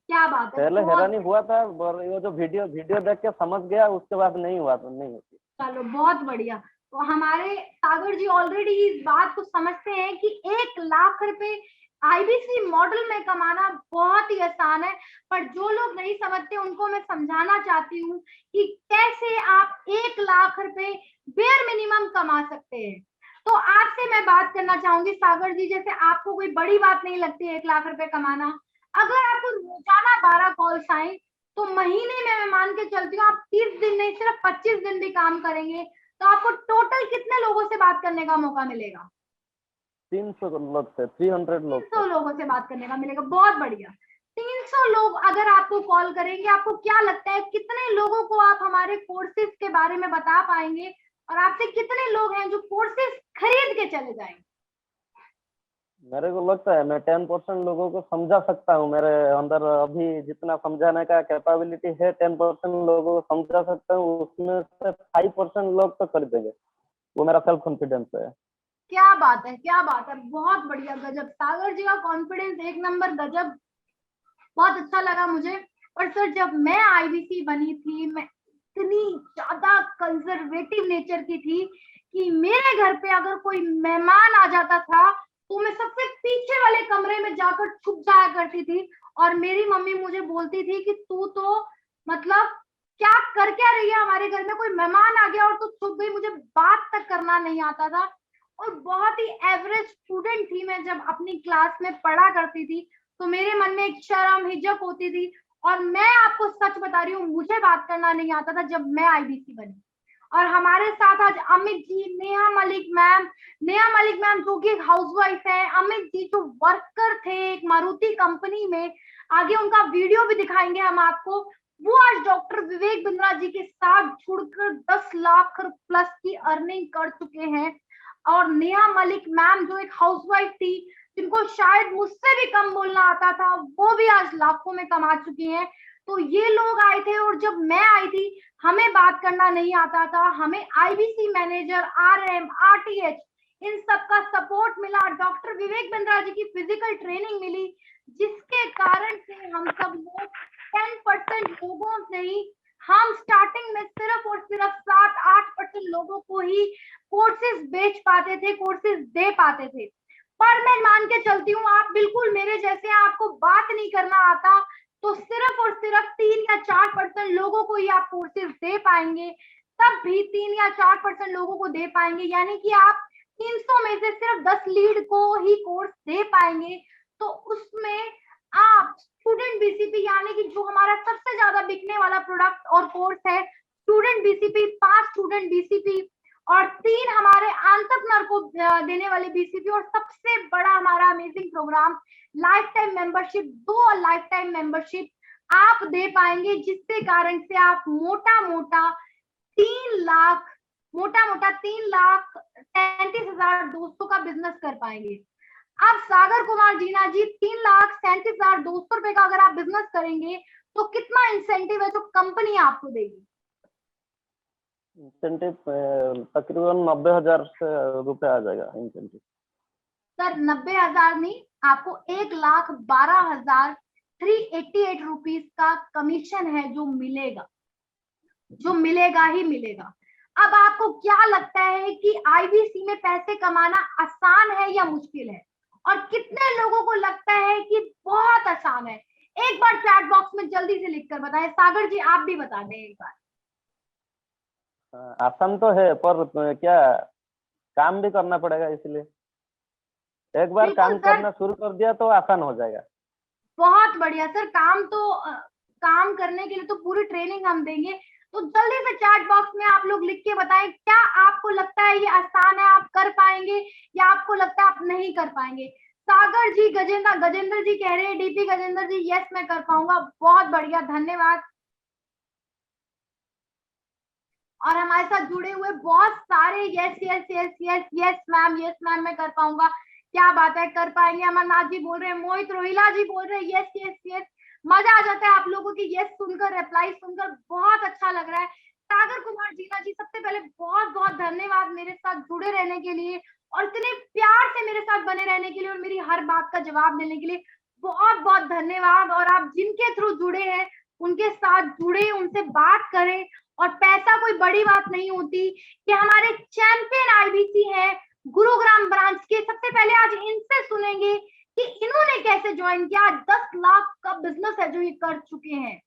क्या बात है, पहले बहुत हैरानी हुआ था, और ये जो वीडियो देख के समझ गया, उसके बाद नहीं हुआ तो नहीं होती। चलो बहुत बढ़िया। तो हमारे सागर जी ऑलरेडी इस बात को समझते हैं कि 1 लाख रुपए आईबीसी मॉडल में कमाना बहुत ही आसान है, पर जो लोग नहीं समझते उनको मैं समझाना चाहती हूँ कि कैसे आप 1 लाख रुपए बेयर मिनिमम कमा सकते हैं। तो आपसे मैं बात करना चाहूंगी सागर जी, जैसे आपको कोई बड़ी बात नहीं लगती 1 लाख रुपए कमाना, अगर आपको रोजाना 12 कॉल्स आए तो महीने में मैं मान के चलती हूँ आप 30 दिन नहीं सिर्फ 25 दिन भी काम करेंगे तो आपको टोटल कितने लोगों से बात करने का मौका मिलेगा? 300 लोग थे, 300 लोग 300 थे। लोगों से बात करने का मिलेगा, बहुत बढ़िया। 300 लोग अगर आपको कॉल करेंगे, आपको क्या लगता है कितने लोगों को आप हमारे कोर्सेज के बारे में बता पाएंगे, और आपसे कितने लोग हैं जो कोर्सेज खरीद के चले जाएंगे? मेरे को लगता है मैं 10% लोगों को समझा सकता हूँ। मेरे अंदर अभी जितना समझाने का कैपेबिलिटी है 10% लोगों को समझा सकता हूँ, उसमें से 5% लोग तो कर देंगे। वो मेरा सेल्फ कॉन्फिडेंस है। क्या बात है, क्या बात है, बहुत बढ़िया, गजब। सागर जी का कॉन्फिडेंस एक नंबर, गजब, बहुत अच्छा लगा मुझे। और सर जब मैं आईबीसी बनी थी, मैं इतनी ज्यादा कंजर्वेटिव नेचर की थी कि मेरे घर पे अगर कोई मेहमान आ जाता था तो मैं सबसे पीछे वाले कमरे में जाकर छुप जाया करती थी। और मेरी मम्मी मुझे बोलती थी कि तू तो मतलब क्या कर क्या रही है, हमारे घर में कोई मेहमान आ गया और तू छुप गई। मुझे बात तक करना नहीं आता था और बहुत ही एवरेज स्टूडेंट थी मैं। जब अपनी क्लास में पढ़ा करती थी तो मेरे मन में एक शर्म हिचक होती थी। और मैं आपको सच बता रही हूँ, मुझे बात करना नहीं आता था जब मैं आईबीसी बनी। और हमारे साथ आज अमित जी, नेहा मलिक मैम जो कि एक हाउसवाइफ है, अमित जी जो वर्कर थे एक मारुति कंपनी में, आगे उनका वीडियो भी दिखाएंगे हम आपको। वो आज डॉक्टर विवेक बिंद्रा जी के साथ जुड़कर 10 लाख प्लस की अर्निंग कर चुके हैं। और नेहा मलिक मैम जो एक हाउसवाइफ थी, जिनको शायद मुझसे भी कम बोलना आता था, वो भी आज लाखों में कमा चुकी हैं। तो ये लोग आए थे और जब मैं आई थी हमें बात करना नहीं आता था। हमें आईबीसी मैनेजर, आरएम, आरटीएच, इन सब का सपोर्ट मिला। डॉक्टर विवेक बिंद्रा जी की फिजिकल ट्रेनिंग मिली, जिसके कारण से हम सब लोग 10% लोगों से ही, हम स्टार्टिंग में सिर्फ और सिर्फ 7-8% लोगों को ही कोर्सेज बेच पाते थे, कोर्सेज दे पाते थे। पर मैं मान के चलती हूँ आप बिल्कुल मेरे जैसे हैं, आपको बात नहीं करना आता तो सिर्फ और सिर्फ 3 या 4% लोगों को ही आप कोर्सेज दे पाएंगे। तब भी 3 या 4% लोगों को दे पाएंगे, यानी कि आप 300 में से सिर्फ 10 लीड को ही कोर्स दे पाएंगे। तो उसमें आप स्टूडेंट बीसीपी, यानी कि जो हमारा सबसे ज्यादा बिकने वाला प्रोडक्ट और कोर्स है, स्टूडेंट बीसीपी, 5 स्टूडेंट बीसीपी और 3 हमारे एंटरप्रेन्योर को देने वाले बीसीपी, और सबसे बड़ा हमारा amazing program lifetime membership, 2 lifetime membership आप दे पाएंगे, जिसके कारण से आप मोटा मोटा 3,37,200 का बिजनेस कर पाएंगे। अब सागर कुमार जीना जी, 3,37,200 रुपए का अगर आप बिजनेस करेंगे तो कितना इंसेंटिव है जो कंपनी आपको देगी? इंसेंटिव तकरीबन 90,000 रुपए आ जाएगा इंसेंटिव। सर 90,000 नहीं, आपको 1,12,388 रुपीज का कमीशन है जो मिलेगा, जो मिलेगा ही मिलेगा। अब आपको क्या लगता है कि आईबीसी में पैसे कमाना आसान है या मुश्किल है? और कितने लोगों को लगता है कि बहुत आसान है? एक बार चैट बॉक्स में जल्दी से लिखकर बताएं। सागर जी आप भी बता दें एक बार। आसान तो है, पर क्या काम भी करना पड़ेगा, इसलिए एक बार बिल्कुल काम सर, करना शुरू कर दिया तो आसान हो जाएगा। बहुत बढ़िया सर। काम तो काम करने के लिए तो पूरी ट्रेनिंग हम देंगे। तो जल्दी से चैट बॉक्स में आप लोग लिख के बताएं, क्या आपको लगता है ये आसान है, आप कर पाएंगे, या आपको लगता है आप नहीं कर पाएंगे? सागर जी, गजेंद्र जी कह रहे हैं, डीपी गजेंद्र जी, यस मैं कर पाऊंगा। बहुत बढ़िया, धन्यवाद। और हमारे साथ जुड़े हुए बहुत सारे yes yes yes yes yes ma'am मैं कर पाऊंगा। क्या बात है, कर पाएंगे। अमरनाथ जी बोल रहे हैं, मोहित रोहिला जी बोल रहे हैं यस यस यस। मजा आ जाता है आप लोगों की यस सुनकर, रिप्लाई सुनकर, बहुत अच्छा लग रहा है। सागर कुमार जीना जी, सबसे पहले बहुत बहुत धन्यवाद मेरे साथ जुड़े रहने के लिए और इतने प्यार से मेरे साथ बने रहने के लिए और मेरी हर बात का जवाब देने के लिए बहुत बहुत धन्यवाद। और आप जिनके थ्रू जुड़े हैं उनके साथ जुड़े, उनसे बात करें। और पैसा कोई बड़ी बात नहीं होती। कि हमारे चैंपियन आईबीसी है गुरुग्राम ब्रांच के, सबसे पहले आज इनसे सुनेंगे कि इन्होंने कैसे ज्वाइन किया। 10 लाख का बिजनेस है जो ये कर चुके हैं।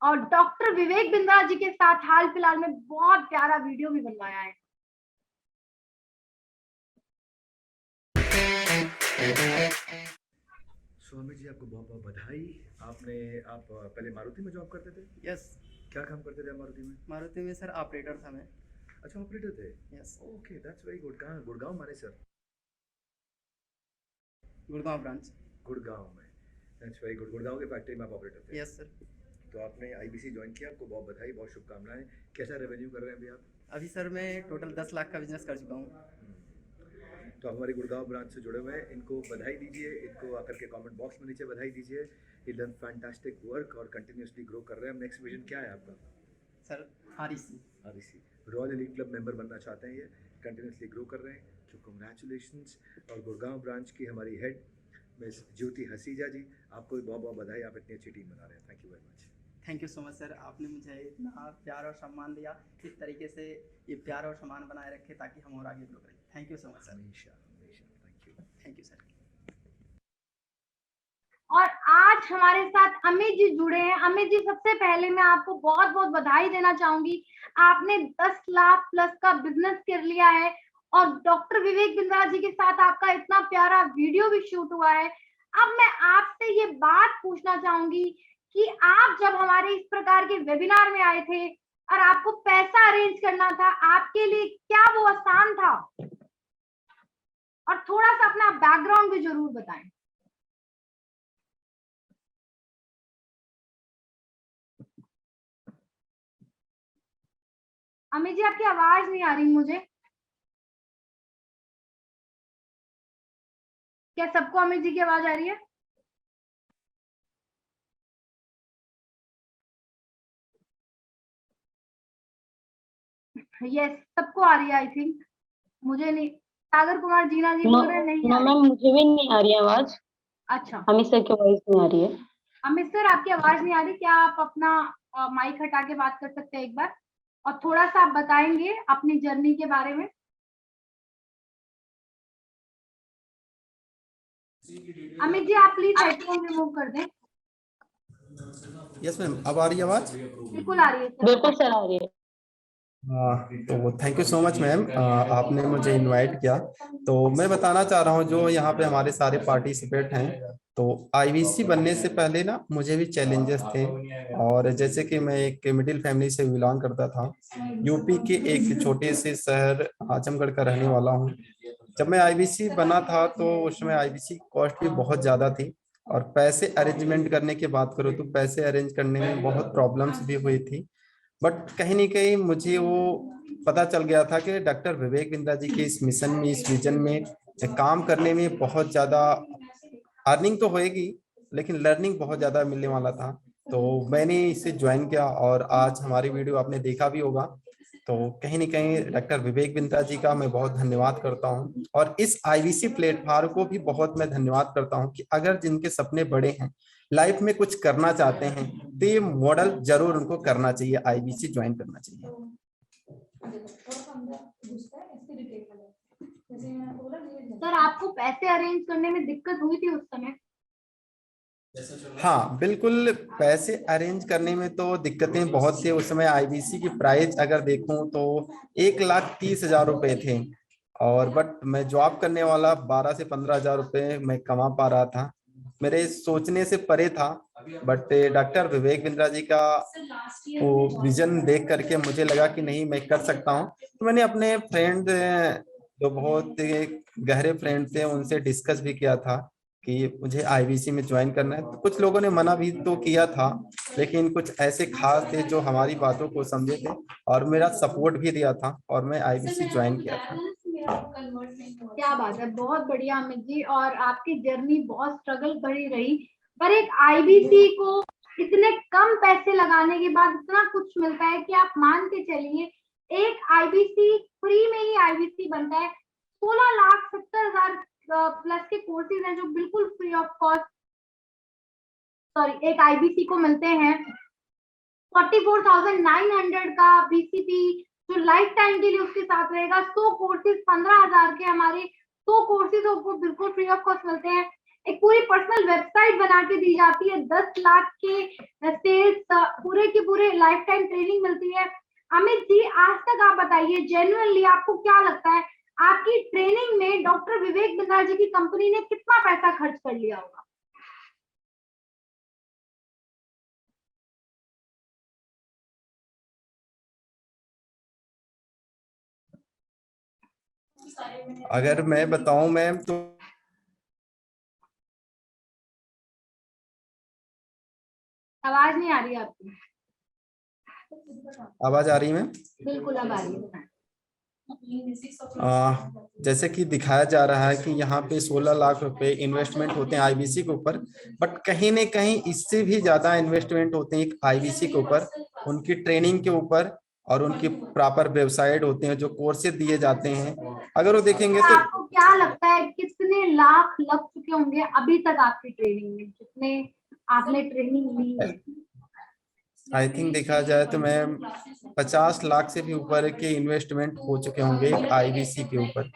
और डॉक्टर विवेक बिंद्रा जी के साथ हाल फिलहाल में बहुत प्यारा वीडियो भी बनवाया है। स्वामी जी आपको बहुत बहुत बधाई। आप पहले मारुति में जॉब करते थे? यस। क्या काम करते थे मारुति में? मारुति में सर ऑपरेटर था मैं। अच्छा, ऑपरेटर थे। Yes. Okay, that's very good. कहाँ? गुड़गांव माने सर? गुड़गांव ब्रांच। गुड़गांव में, दैट्स वेरी गुड। गुड़गांव की फैक्ट्री में आप ऑपरेटर थे? Yes sir. तो आपने आईबीसी ज्वाइन किया, आपको बहुत बधाई, बहुत शुभकामनाएं। कैसा रेवेन्यू कर रहे हैं अभी आप? अभी सर मैं टोटल 10 लाख का बिजनेस कर चुका हूँ। तो हमारी गुड़गांव ब्रांच से जुड़े हुए हैं, इनको बधाई दीजिए, इनको आकर के कमेंट बॉक्स में नीचे बधाई दीजिए। ही डन फैंटास्टिक वर्क और कंटिन्यूसली ग्रो कर रहे हैं। नेक्स्ट विजन क्या है आपका? Sir REC REC royal elite club member बनना चाहते हैं, ये कंटिन्यूसली ग्रो कर रहे हैं, तो कंग्रेचुलेशंस। और गुड़गांव ब्रांच की हमारी हेड मिस ज्योति हसीजा जी, आपको भी बहुत बहुत बधाई, आप इतनी अच्छी टीम बना रहे हैं। Thank you very much. Thank you so much sir, आपने मुझे इतना प्यार और सम्मान दिया। इस तरीके से ये प्यार और सम्मान बनाए रखे ताकि हम और आगे ग्रो करें। Thank you so much sir. हमेशा हमेशा thank you. Thank you sir. और आज हमारे साथ अमित जी जुड़े हैं। अमित जी, सबसे पहले मैं आपको बहुत बहुत बधाई देना चाहूंगी। आपने 10 लाख प्लस का बिजनेस कर लिया है और डॉक्टर विवेक बिंद्रा जी के साथ आपका इतना प्यारा वीडियो भी शूट हुआ है। अब मैं आपसे ये बात पूछना चाहूंगी कि आप जब हमारे इस प्रकार के वेबिनार में आए थे और आपको पैसा अरेंज करना था, आपके लिए क्या वो आसान था? और थोड़ा सा अपना बैकग्राउंड भी जरूर बताएं। अमित जी, आपकी आवाज नहीं आ रही मुझे। क्या सबको अमित जी की आवाज आ रही है? यस, सबको आ रही है आई थिंक। मुझे नहीं। सागर कुमार जीना जी बोल रहे हैं नहीं आ नो रही। मैम, मुझे भी नहीं आ रही है आवाज। अच्छा, अमित सर की वॉइस नहीं आ रही है। अमित सर आपकी आवाज नहीं आ रही, क्या आप अपना माइक हटा के बात कर सकते हैं एक बार? और थोड़ा सा आप बताएंगे अपनी जर्नी के बारे में। अमित जी, आप प्लीज हेडफोन रिमूव कर दें। यस मैम, अब आ रही है आवाज? बिल्कुल आ रही है सर। बिल्कुल सर, आ रही है। तो thank you so much ma'am, आपने मुझे इनवाइट किया। तो मैं बताना चाह रहा हूँ जो यहाँ पे हमारे सारे पार्टिसिपेट हैं, तो आईवीसी बनने से पहले ना मुझे भी चैलेंजेस थे। और जैसे कि मैं एक मिडिल फैमिली से बिलोंग करता था, यूपी के एक छोटे से शहर आजमगढ़ का रहने वाला हूँ। जब मैं आईवीसी बना था तो उसमें आईवीसी कॉस्ट भी बहुत ज्यादा थी, और पैसे अरेंजमेंट करने की बात करूँ तो पैसे अरेंज करने में बहुत प्रॉब्लम्स भी हुई थी। बट कहीं ना कहीं मुझे वो पता चल गया था कि डॉक्टर विवेक बिंद्रा जी के इस मिशन में, इस विजन में काम करने में बहुत ज्यादा अर्निंग तो होएगी, लेकिन लर्निंग बहुत ज्यादा मिलने वाला था। तो मैंने इसे ज्वाइन किया और आज हमारी वीडियो आपने देखा भी होगा। तो कहीं ना कहीं डॉक्टर विवेक बिंद्रा जी का मैं बहुत धन्यवाद करता हूँ, और इस आईवीसी प्लेटफॉर्म को भी बहुत मैं धन्यवाद करता हूँ कि अगर जिनके सपने बड़े हैं, लाइफ में कुछ करना चाहते हैं, तो ये मॉडल जरूर उनको करना चाहिए, आईवीसी ज्वाइन करना चाहिए। सर, आपको पैसे अरेंज करने में दिक्कत हुई थी उस समय? हाँ बिल्कुल, पैसे अरेंज करने में तो दिक्कतें बहुत थी उस समय। आईबीसी की प्राइस अगर देखूं तो 1,30,000 रुपए थे, और बट मैं जॉब करने वाला 12 से 15,000 रुपए मैं कमा पा रहा था। मेरे सोचने से परे था, बट डॉक्टर विवेक बिंद्रा जी का वो विजन देख करके मुझे लगा कि नहीं, मैं कर सकता हूँ। तो मैंने अपने फ्रेंड, जो बहुत गहरे फ्रेंड थे, उनसे डिस्कस भी किया था कि मुझे आईबीसी में ज्वाइन करना है। तो कुछ लोगों ने मना भी तो किया था, लेकिन कुछ ऐसे खास थे जो हमारी बातों को समझे थे और मेरा सपोर्ट भी दिया था, और मैं आईबीसी ज्वाइन किया था। क्या बात है, बहुत बढ़िया अमित जी। और आपकी जर्नी बहुत स्ट्रगल भरी रही, पर एक आईबीसी को इतने कम पैसे लगाने के बाद इतना कुछ मिलता है कि आप मान के चलिए, एक आईबीसी फ्री में ही आईबीसी बनता है। 16,70,000 प्लस के कोर्सेज हैं जो बिल्कुल फ्री ऑफ कॉस्ट, सॉरी, एक आईबीसी को मिलते हैं। 44,900 का बीसीपी जो लाइफ टाइम के लिए उसके साथ रहेगा। 100 कोर्सेज 15,000 के, हमारे 100 कोर्सेज आपको बिल्कुल फ्री ऑफ कॉस्ट मिलते हैं। एक पूरी पर्सनल वेबसाइट बना के दी जाती है, 10 लाख के सेल्स, पूरे के पूरे लाइफ टाइम ट्रेनिंग मिलती है। अमित जी, आज तक आप बताइए जेन्युइनली आपको क्या लगता है, आपकी ट्रेनिंग में डॉक्टर विवेक बिंद्रा जी की कंपनी ने कितना पैसा खर्च कर लिया होगा? अगर मैं बताऊं मैम तो आवाज नहीं आ रही है आपकी। आवाज आ रही है मैम? बिल्कुल अब आ रही है। जैसे कि दिखाया जा रहा है कि यहाँ पे 16 लाख रुपए इन्वेस्टमेंट होते हैं आईबीसी के ऊपर, बट कहीं न कहीं इससे भी ज्यादा इन्वेस्टमेंट होते हैं एक आईबीसी के ऊपर, उनकी ट्रेनिंग के ऊपर, और उनकी प्रॉपर वेबसाइट होते हैं जो कोर्सेज दिए जाते हैं। अगर वो देखेंगे तो आपको क्या लगता है कितने लाख लग चुके होंगे अभी तक आपकी ट्रेनिंग में, जितने आपने ट्रेनिंग ली है? आई थिंक देखा जाए तो मैम 50 लाख से भी ऊपर के इन्वेस्टमेंट हो चुके होंगे एक आईबीसी के ऊपर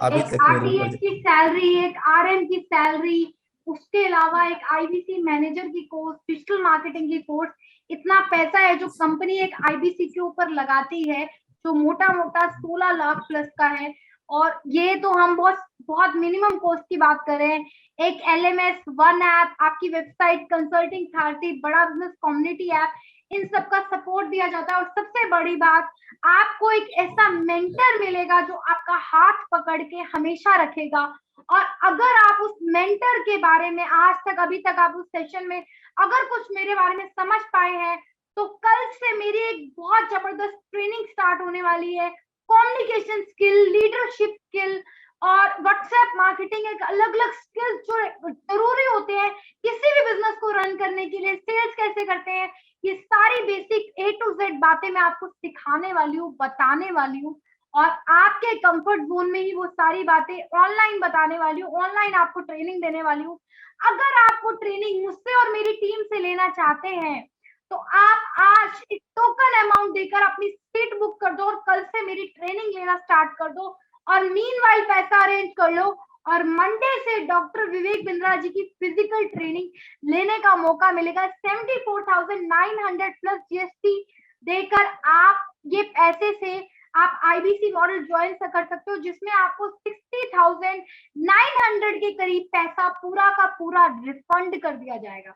अभी एक तक मेरे आरटीएच ऊपर। की सैलरी, एक आरएम की सैलरी, उसके अलावा एक आईबीसी मैनेजर की कोर्स, डिजिटल मार्केटिंग की कोर्स, इतना पैसा है जो कंपनी एक आईबीसी के ऊपर लगाती है, जो मोटा मोटा 16 लाख प्लस का है। और ये तो हम बहुत बहुत मिनिमम कॉस्ट की बात कर रहे हैं। एक एलएमएस, वन ऐप, आपकी वेबसाइट, कंसल्टिंग अथॉरिटी, बड़ा बिजनेस कम्युनिटी ऐप, इन सब का सपोर्ट दिया जाता है। और सबसे बड़ी बात, आपको एक ऐसा मेंटर मिलेगा जो आपका हाथ पकड़ के हमेशा रखेगा। और अगर आप उस मेंटर के बारे में आज तक, अभी तक आप उस सेशन में अगर कुछ मेरे बारे में समझ पाए हैं, तो कल से मेरी एक बहुत जबरदस्त ट्रेनिंग स्टार्ट होने वाली है। कम्युनिकेशन स्किल, लीडरशिप स्किल और व्हाट्सएप मार्केटिंग, एक अलग अलग स्किल्स जो जरूरी होते हैं किसी भी बिजनेस को रन करने के लिए। सेल्स कैसे करते हैं, ये सारी बेसिक A to Z बातें मैं आपको सिखाने वाली हूँ, बताने वाली हूँ। और आपके कंफर्ट जोन में ही वो सारी बातें ऑनलाइन बताने वाली हूँ, ऑनलाइन आपको ट्रेनिंग देने वाली हूँ। अगर आपको ट्रेनिंग मुझसे और मेरी टीम से लेना चाहते हैं, तो आप आज एक टोकन अमाउंट देकर अपनी सीट बुक कर दो और कल से मेरी ट्रेनिंग लेना स्टार्ट कर दो। और मीनवाइल पैसा अरेंज कर लो और मंडे से डॉक्टर विवेक बिंद्रा जी की फिजिकल ट्रेनिंग लेने का मौका मिलेगा। 74,900 प्लस जीएसटी देकर आप ये पैसे से आप आईबीसी मॉडल ज्वाइन कर सकते हो, जिसमें आपको 60,900 के करीब पैसा पूरा का पूरा रिफंड कर दिया जाएगा।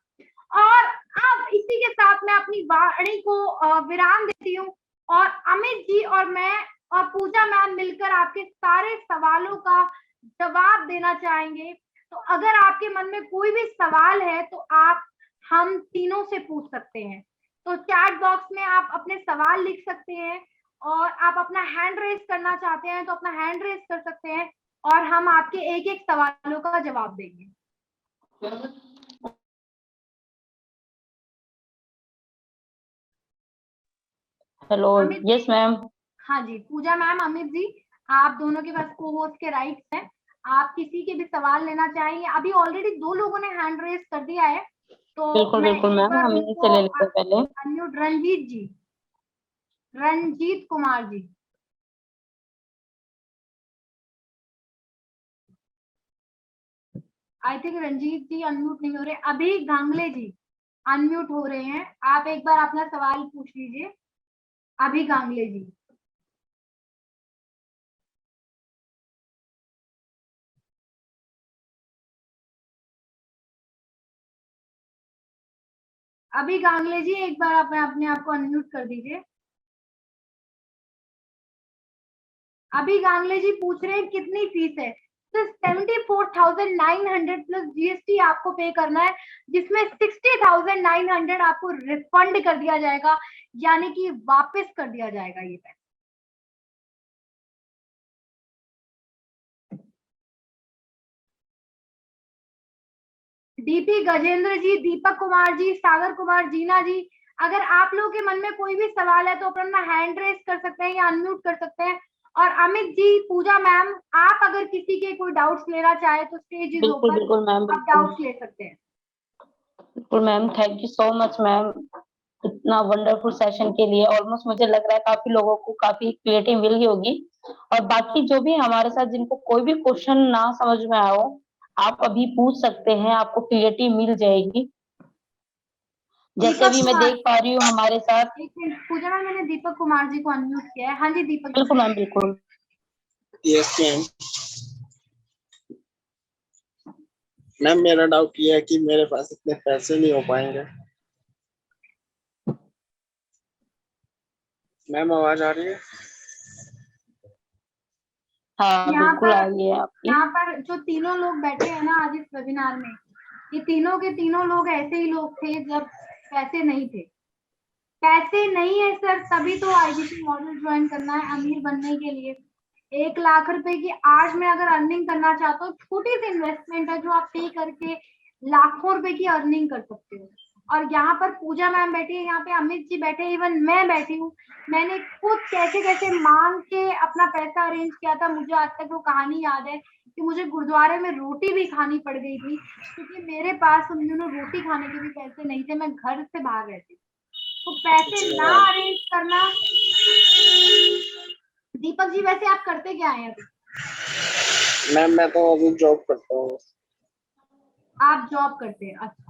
और अब इसी के साथ मैं अपनी वाणी को विराम देती हूँ और अमित जी और मैं और पूजा मैम मिलकर आपके सारे सवालों का जवाब देना चाहेंगे। तो अगर आपके मन में कोई भी सवाल है तो आप हम तीनों से पूछ सकते हैं। तो चैट बॉक्स में आप अपने सवाल लिख सकते हैं और आप अपना हैंड रेज करना चाहते हैं तो अपना हैंड रेज कर सकते हैं और हम आपके एक एक सवालों का जवाब देंगे। Hello, yes ma'am. हाँ जी, पूजा मैम, अमित जी, आप दोनों के पास को होस्ट के राइट्स हैं। आप किसी के भी सवाल लेना चाहेंगे। अभी ऑलरेडी 2 लोगों ने हैंड रेज कर दिया है, तो बिल्कुल बिल्कुल मैम, हम इन्हीं से ले लेते हैं पहले। Unmute Ranjit ji, Ranjit Kumar ji. I think Ranjit ji unmute नहीं हो रहे। अभी गांगले जी अनम्यूट हो रहे हैं, आप एक बार अपना सवाल पूछ लीजिए। अभी गांगले जी। अभी गांगले जी एक बार आप अपने आप को अनम्यूट कर दीजिए। अभी गांगले जी पूछ रहे हैं कितनी फीस है। तो 74,900 प्लस जीएसटी आपको पे करना है, जिसमें 60,900 आपको रिफंड कर दिया जाएगा, यानी कि वापस कर दिया जाएगा ये पैसा। डीपी गजेंद्र जी, दीपक कुमार जी, सागर कुमार, जीना जी, अगर आप लोगों के मन में कोई भी सवाल है तो अपना हैंड रेज कर सकते हैं या अनम्यूट कर सकते हैं। और अमित जी, पूजा मैम, आप अगर किसी के कोई डाउट्स लेना चाहे तो स्टेज इज ओपन, बिल्कुल मैम, आप डाउट्स ले सकते हैं। बिल्कुल ma'am, thank you so much ma'am इतना वंडरफुल सेशन के लिए। ऑलमोस्ट मुझे लग रहा है काफी लोगों को काफी क्लियरिटी मिल गई होगी। और बाकी जो भी हमारे साथ जिनको कोई भी क्वेश्चन ना समझ में आया हो, आप अभी पूछ सकते हैं, आपको क्लियरिटी मिल जाएगी। जैसे भी मैं देख पा रही हूँ हमारे साथ। एक मिनट पूजा मैम, मैंने दीपक कुमार जी को अनम्यूट किया है। हाँ जी दीपक। बिल्कुल मैम, बिल्कुल। Yes ma'am. मैम मेरा डाउट ये है कि मेरे पास इतने पैसे नहीं हो पाएंगे। मैम आवाज आ रही है? हाँ बिल्कुल आ रही है आपकी। यहाँ पर जो तीनों लोग बैठे हैं ना आज इस वेबिनार में, ये तीनों के तीनों लोग ऐसे ही लोग थे जब पैसे नहीं थे। पैसे नहीं है सर, तभी तो आईबीसी मॉडल ज्वाइन करना है अमीर बनने के लिए। 1 लाख रुपए की आज मैं अगर अर्निंग करना चाहता हूँ, छोटी सी इन्वेस्टमेंट है जो आप पे करके लाखों रुपए की अर्निंग कर सकते हो। और यहाँ पर पूजा मैम बैठी है, यहाँ पे अमित जी बैठे, इवन मैं बैठी हूँ। मैंने खुद कैसे कैसे मांग के अपना पैसा अरेंज किया था, मुझे आज तक वो कहानी याद है कि मुझे गुरुद्वारे में रोटी भी खानी पड़ गई थी, क्योंकि मेरे पास उन दिनों रोटी खाने के भी पैसे नहीं थे, मैं घर से बाहर रहती थी। तो पैसे ना अरेंज करना। दीपक जी वैसे आप करते क्या हैं अभी? मैम मैं तो अभी जॉब करता हूँ। आप जॉब करते हैं, अच्छा।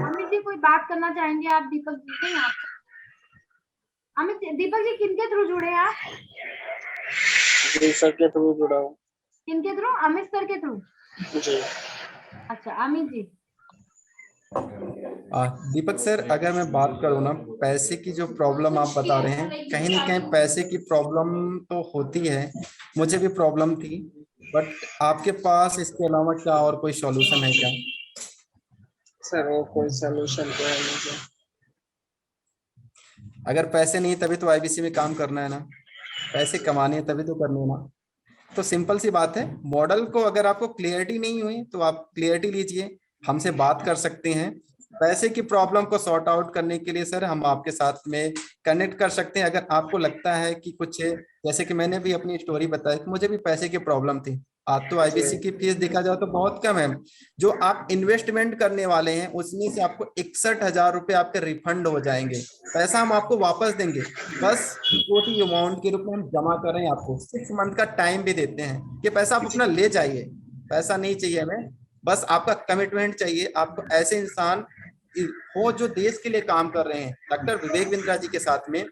अमित जी कोई बात करना चाहेंगे आप दीपक जी से? यहाँ दीपक जी किनके थ्रू जुड़े हैं आप? जी सर के थ्रू जुड़ा हूँ। किनके थ्रू? अमित सर के थ्रू? जी। अच्छा अमित जी। दीपक सर, अगर मैं बात करूँ ना, पैसे की जो प्रॉब्लम आप बता रहे हैं, कहीं ना कहीं पैसे की प्रॉब्लम तो होती है, मुझे भी प्रॉब्लम थी, बट आपके पास इसके अलावा क्या और कोई सॉल्यूशन है क्या? सर वो कोई सलूशन तो है मुझे। अगर पैसे नहीं तभी तो आईबीसी में काम करना है ना, पैसे कमाने हैं तभी तो करने हैं ना। तो सिंपल सी बात है, मॉडल को अगर आपको क्लियरिटी नहीं हुई तो आप क्लियरिटी लीजिए, हमसे बात कर सकते हैं। पैसे की प्रॉब्लम को सॉर्ट आउट करने के लिए सर हम आपके साथ में कनेक्ट कर सकते हैं। अगर आपको लगता है कि कुछ, जैसे कि मैंने भी अपनी स्टोरी बताई कि मुझे भी पैसे की प्रॉब्लम थी, आज तो आईबीसी की फीस देखा जाए तो बहुत कम है। जो आप इन्वेस्टमेंट करने वाले हैं उसमें से आपको 61,000 रुपये आपके रिफंड हो जाएंगे, पैसा हम आपको वापस देंगे। बस छोटी अमाउंट के रूप में हम जमा कर रहे हैं, आपको 6 मंथ का टाइम भी देते हैं कि पैसा आप अपना ले जाइए। पैसा नहीं चाहिए हमें, बस आपका कमिटमेंट चाहिए। आपको ऐसे इंसान हो जो देश के लिए काम कर रहे हैं, डॉक्टर विवेक बिंद्रा जी के साथ में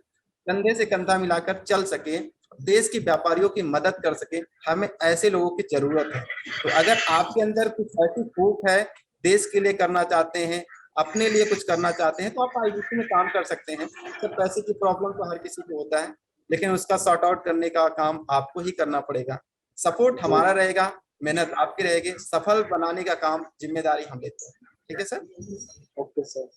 कंधे से कंधा मिलाकर चल सके, देश के व्यापारियों की मदद कर सके, हमें ऐसे लोगों की जरूरत है। तो अगर आपके अंदर कुछ ऐसी फूक है, देश के लिए करना चाहते हैं, अपने लिए कुछ करना चाहते हैं, तो आप आईबीसी में काम कर सकते हैं। तो पैसे की प्रॉब्लम तो हर किसी को होता है, लेकिन उसका सॉर्ट आउट करने का काम आपको ही करना पड़ेगा। सपोर्ट हमारा रहेगा, मेहनत आपकी रहेगी, सफल बनाने का काम जिम्मेदारी हम लेते हैं। ठीक है सर? Okay sir.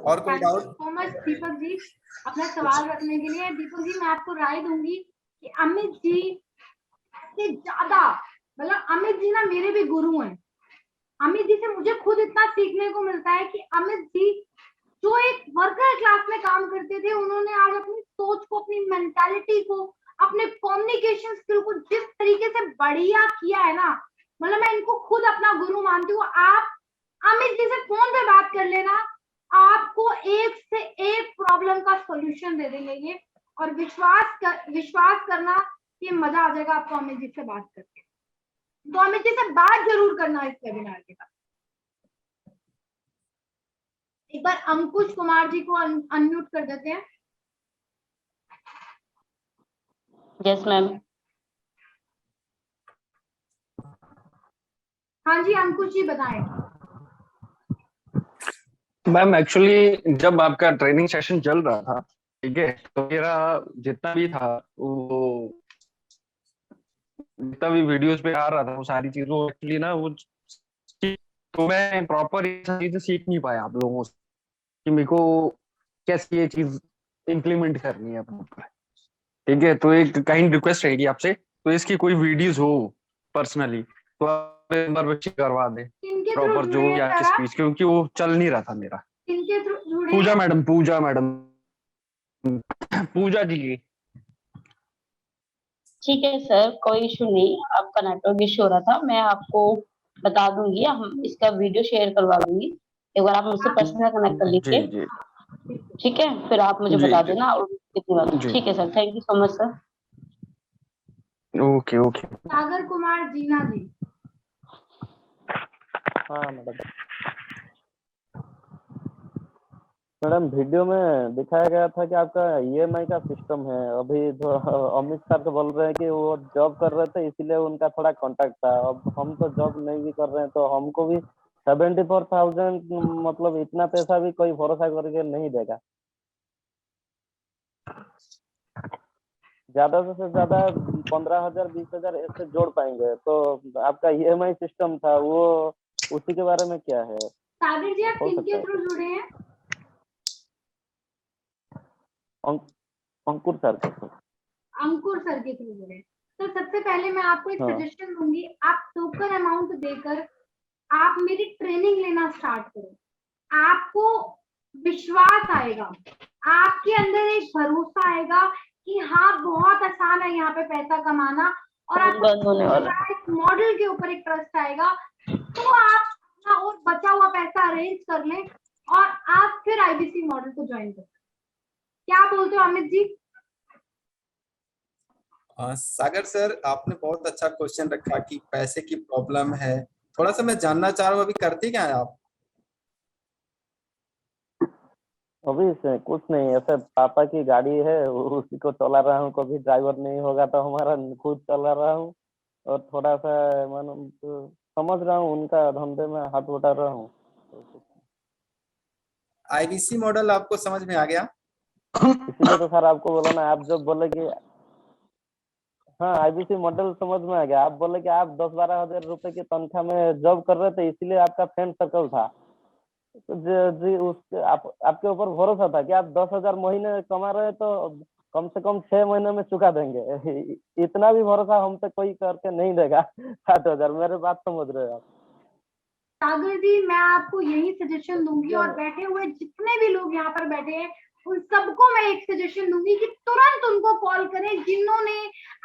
और कोई doubt? So much Deepak ji अपना सवाल रखने के लिए। दीपक जी मैं आपको राय दूंगी कि अमित जी से ज्यादा, मतलब अमित जी ना मेरे भी गुरु हैं। अमित जी से मुझे खुद इतना सीखने को मिलता है कि अमित जी जो एक वर्कर क्लास में काम करते थे, उन्होंने आज अपनी सोच को, अपनी मेंटालिटी को, अपने कम्युनिकेशन स्किल को जिस तरीके से बढ़िया किया है ना, मतलब मैं इनको खुद अपना गुरु मानती हूँ। आप अमित जी से फोन पे बात कर लेना, आपको एक से एक प्रॉब्लम का सॉल्यूशन दे देंगे ये, और विश्वास करना कि मजा आ जाएगा आपको अमित जी से बात करके। तो अमित जी से बात जरूर करना इस वेबिनार के बाद। एक बार अंकुश कुमार जी को अनम्यूट कर देते हैं। Yes ma'am. हाँ जी अंकुश जी बताएं। मैम एक्चुअली जब आपका ट्रेनिंग सेशन चल रहा था, ठीक है, तो मेरा जितना भी था वो, जितना भी वीडियोस पे आ रहा था, वो सारी चीजों एक्चुअली ना वो, तो मैं प्रॉपर ये चीजें सीख नहीं पाया आप लोगों से कि मेरे को कैसे ये चीज इम्प्लीमेंट करनी है अपने ऊपर। ठीक है, तो एक काइंड रिक्वेस्ट रहेगी आपसे, तो इसकी कोई वीडियोस हो पर्सनली तो आप एक बार बच्चे करवा दें प्रॉपर, जो या स्पीच, क्योंकि वो चल नहीं रहा था मेरा। किनके थ्रू जुड़े? पूजा मैडम पूजा जी की। ठीक है सर, कोई इशू नहीं, आपका नेटवर्क इशू हो रहा था, मैं आपको बता दूंगी, हम इसका वीडियो शेयर करवा दूंगी। एक बार आप मुझसे पर्सनल कनेक्ट कर लीजिए, जी ठीक है, फिर आप मुझे जी बता जी देना और कितनी बात। जी। ठीक है sir, thank you so much sir. Okay okay. Sagar Kumar Jeena ji. हाँ मैडम वीडियो में दिखाया गया था कि आपका ईएमआई का सिस्टम है। अभी जो अमित सर तो बोल रहे हैं कि वो जॉब कर रहे थे इसीलिए उनका थोड़ा कांटेक्ट था। अब हम तो जॉब नहीं भी कर रहे हैं, तो हमको भी 74,000, मतलब इतना पैसा भी कोई भरोसा करके नहीं देगा। ज्यादा से ज्यादा 15,000 20,000 ऐसे जोड़ पाएंगे। तो आपका ईएमआई सिस्टम था वो, उसी के बारे में क्या है? सागर जी आप हो किनके सकता है थ्रू जुड़े हैं? अंकुर सर के थ्रू। अंकुर सर के थ्रू जुड़े। तो सबसे पहले मैं आपको एक हाँ। सजेशन दूंगी, आप टोकन अमाउंट देकर आप मेरी ट्रेनिंग लेना स्टार्ट करो। आपको विश्वास आएगा, आपके अंदर एक भरोसा आएगा कि हाँ बहुत आसान है यहाँ पे पैसा कमाना, और आपको इस मॉडल के ऊपर एक ट्रस्ट आएगा, तो आप अपना और बचा हुआ पैसा अरेंज कर लें और आप फिर आईबीसी मॉडल को ज्वाइन करें। क्या बोलते हो अमित जी? सागर सर, आपने बहुत अच्छा क्वेश्चन रखा कि पैसे की प्रॉब्लम है। थोड़ा सा मैं जानना चाह रहा हूँ, अभी करते क्या है आप? अभी से कुछ नहीं, ऐसे पापा की गाड़ी है उसी को चला रहा हूँ, कभी ड्राइवर नहीं होगा तो हमारा खुद चला रहा हूँ, और थोड़ा सा मानो तो समझ रहा हूँ, उनका धंधे में हाथ बटा रहा हूँ। आईबीसी मॉडल आपको समझ में आ गया? इसीलिए तो सर आपको बोला ना, आप जब बोले कि हाँ आईबीसी मॉडल समझ में आ गया, आप बोले कि आप 10-12 हजार रुपए की तनख्वाह में जॉब कर रहे थे, इसीलिए आपका फ्रेंड सर्कल था, तो जी उसके आपके ऊपर भरोसा था कि आप 10,000 महीने कमा रहे तो कम से कम 6 महीने में चुका देंगे। इतना भी भरोसा हम पे कोई करके नहीं देगा 7,000। मेरे बात समझ रहे हो आप? सागर जी, मैं आपको यही सजेशन दूंगी, और बैठे हुए जितने भी लोग यहाँ पर बैठे हैं उन सबको मैं एक सजेशन दूंगी कि तुरंत उनको कॉल करें जिन्होंने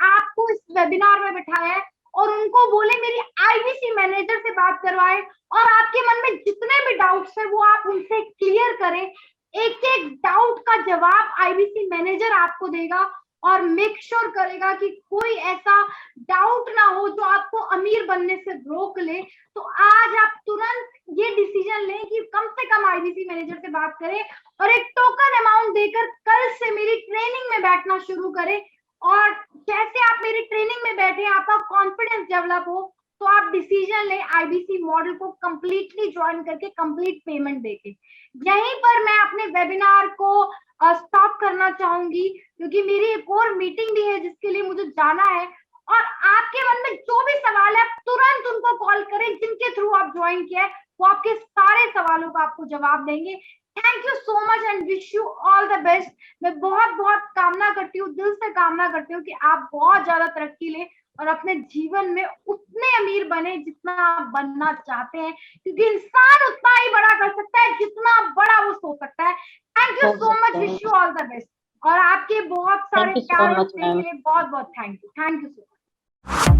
आपको इस वेबिनार में बिठाया है, और उनको बोले मेरी आईबीसी मैनेजर से बात करवाएं, और आपके मन में जितने भी डाउट्स है वो आप उनसे क्लियर करें। एक एक डाउट का जवाब आईबीसी मैनेजर आपको देगा, और मेक श्योर करेगा कि कोई ऐसा डाउट ना हो जो आपको अमीर बनने से रोक ले। तो आज आप तुरंत ये डिसीजन लें कि कम से कम आईबीसी मैनेजर से बात करें, और एक टोकन अमाउंट देकर कल से मेरी ट्रेनिंग में बैठना शुरू करें। और जैसे आप मेरी ट्रेनिंग में बैठे, आपका कॉन्फिडेंस डेवलप हो, तो आप डिसीजन लें आईबीसी मॉडल को कंप्लीटली ज्वाइन करके कंप्लीट पेमेंट देके। यहीं पर मैं अपने वेबिनार को स्टॉप करना चाहूंगी, क्योंकि मेरी एक और मीटिंग भी है जिसके लिए मुझे जाना है। और आपके मन में जो भी सवाल है, आप तुरंत उनको कॉल करें जिनके थ्रू आप ज्वाइन किया है, वो आपके सारे सवालों का आपको जवाब देंगे। Thank you so much and wish you all the best. मैं बहुत बहुत कामना करती हूँ, दिल से कामना करती हूँ कि आप बहुत ज्यादा तरक्की लें और अपने जीवन में उतने अमीर बने जितना आप बनना चाहते हैं, क्योंकि इंसान उतना ही बड़ा कर सकता है जितना बड़ा वो सोच सकता है। Thank you so much, wish you all the best, और आपके बहुत सारे प्यार के लिए बहुत बहुत थैंक यू सो मच।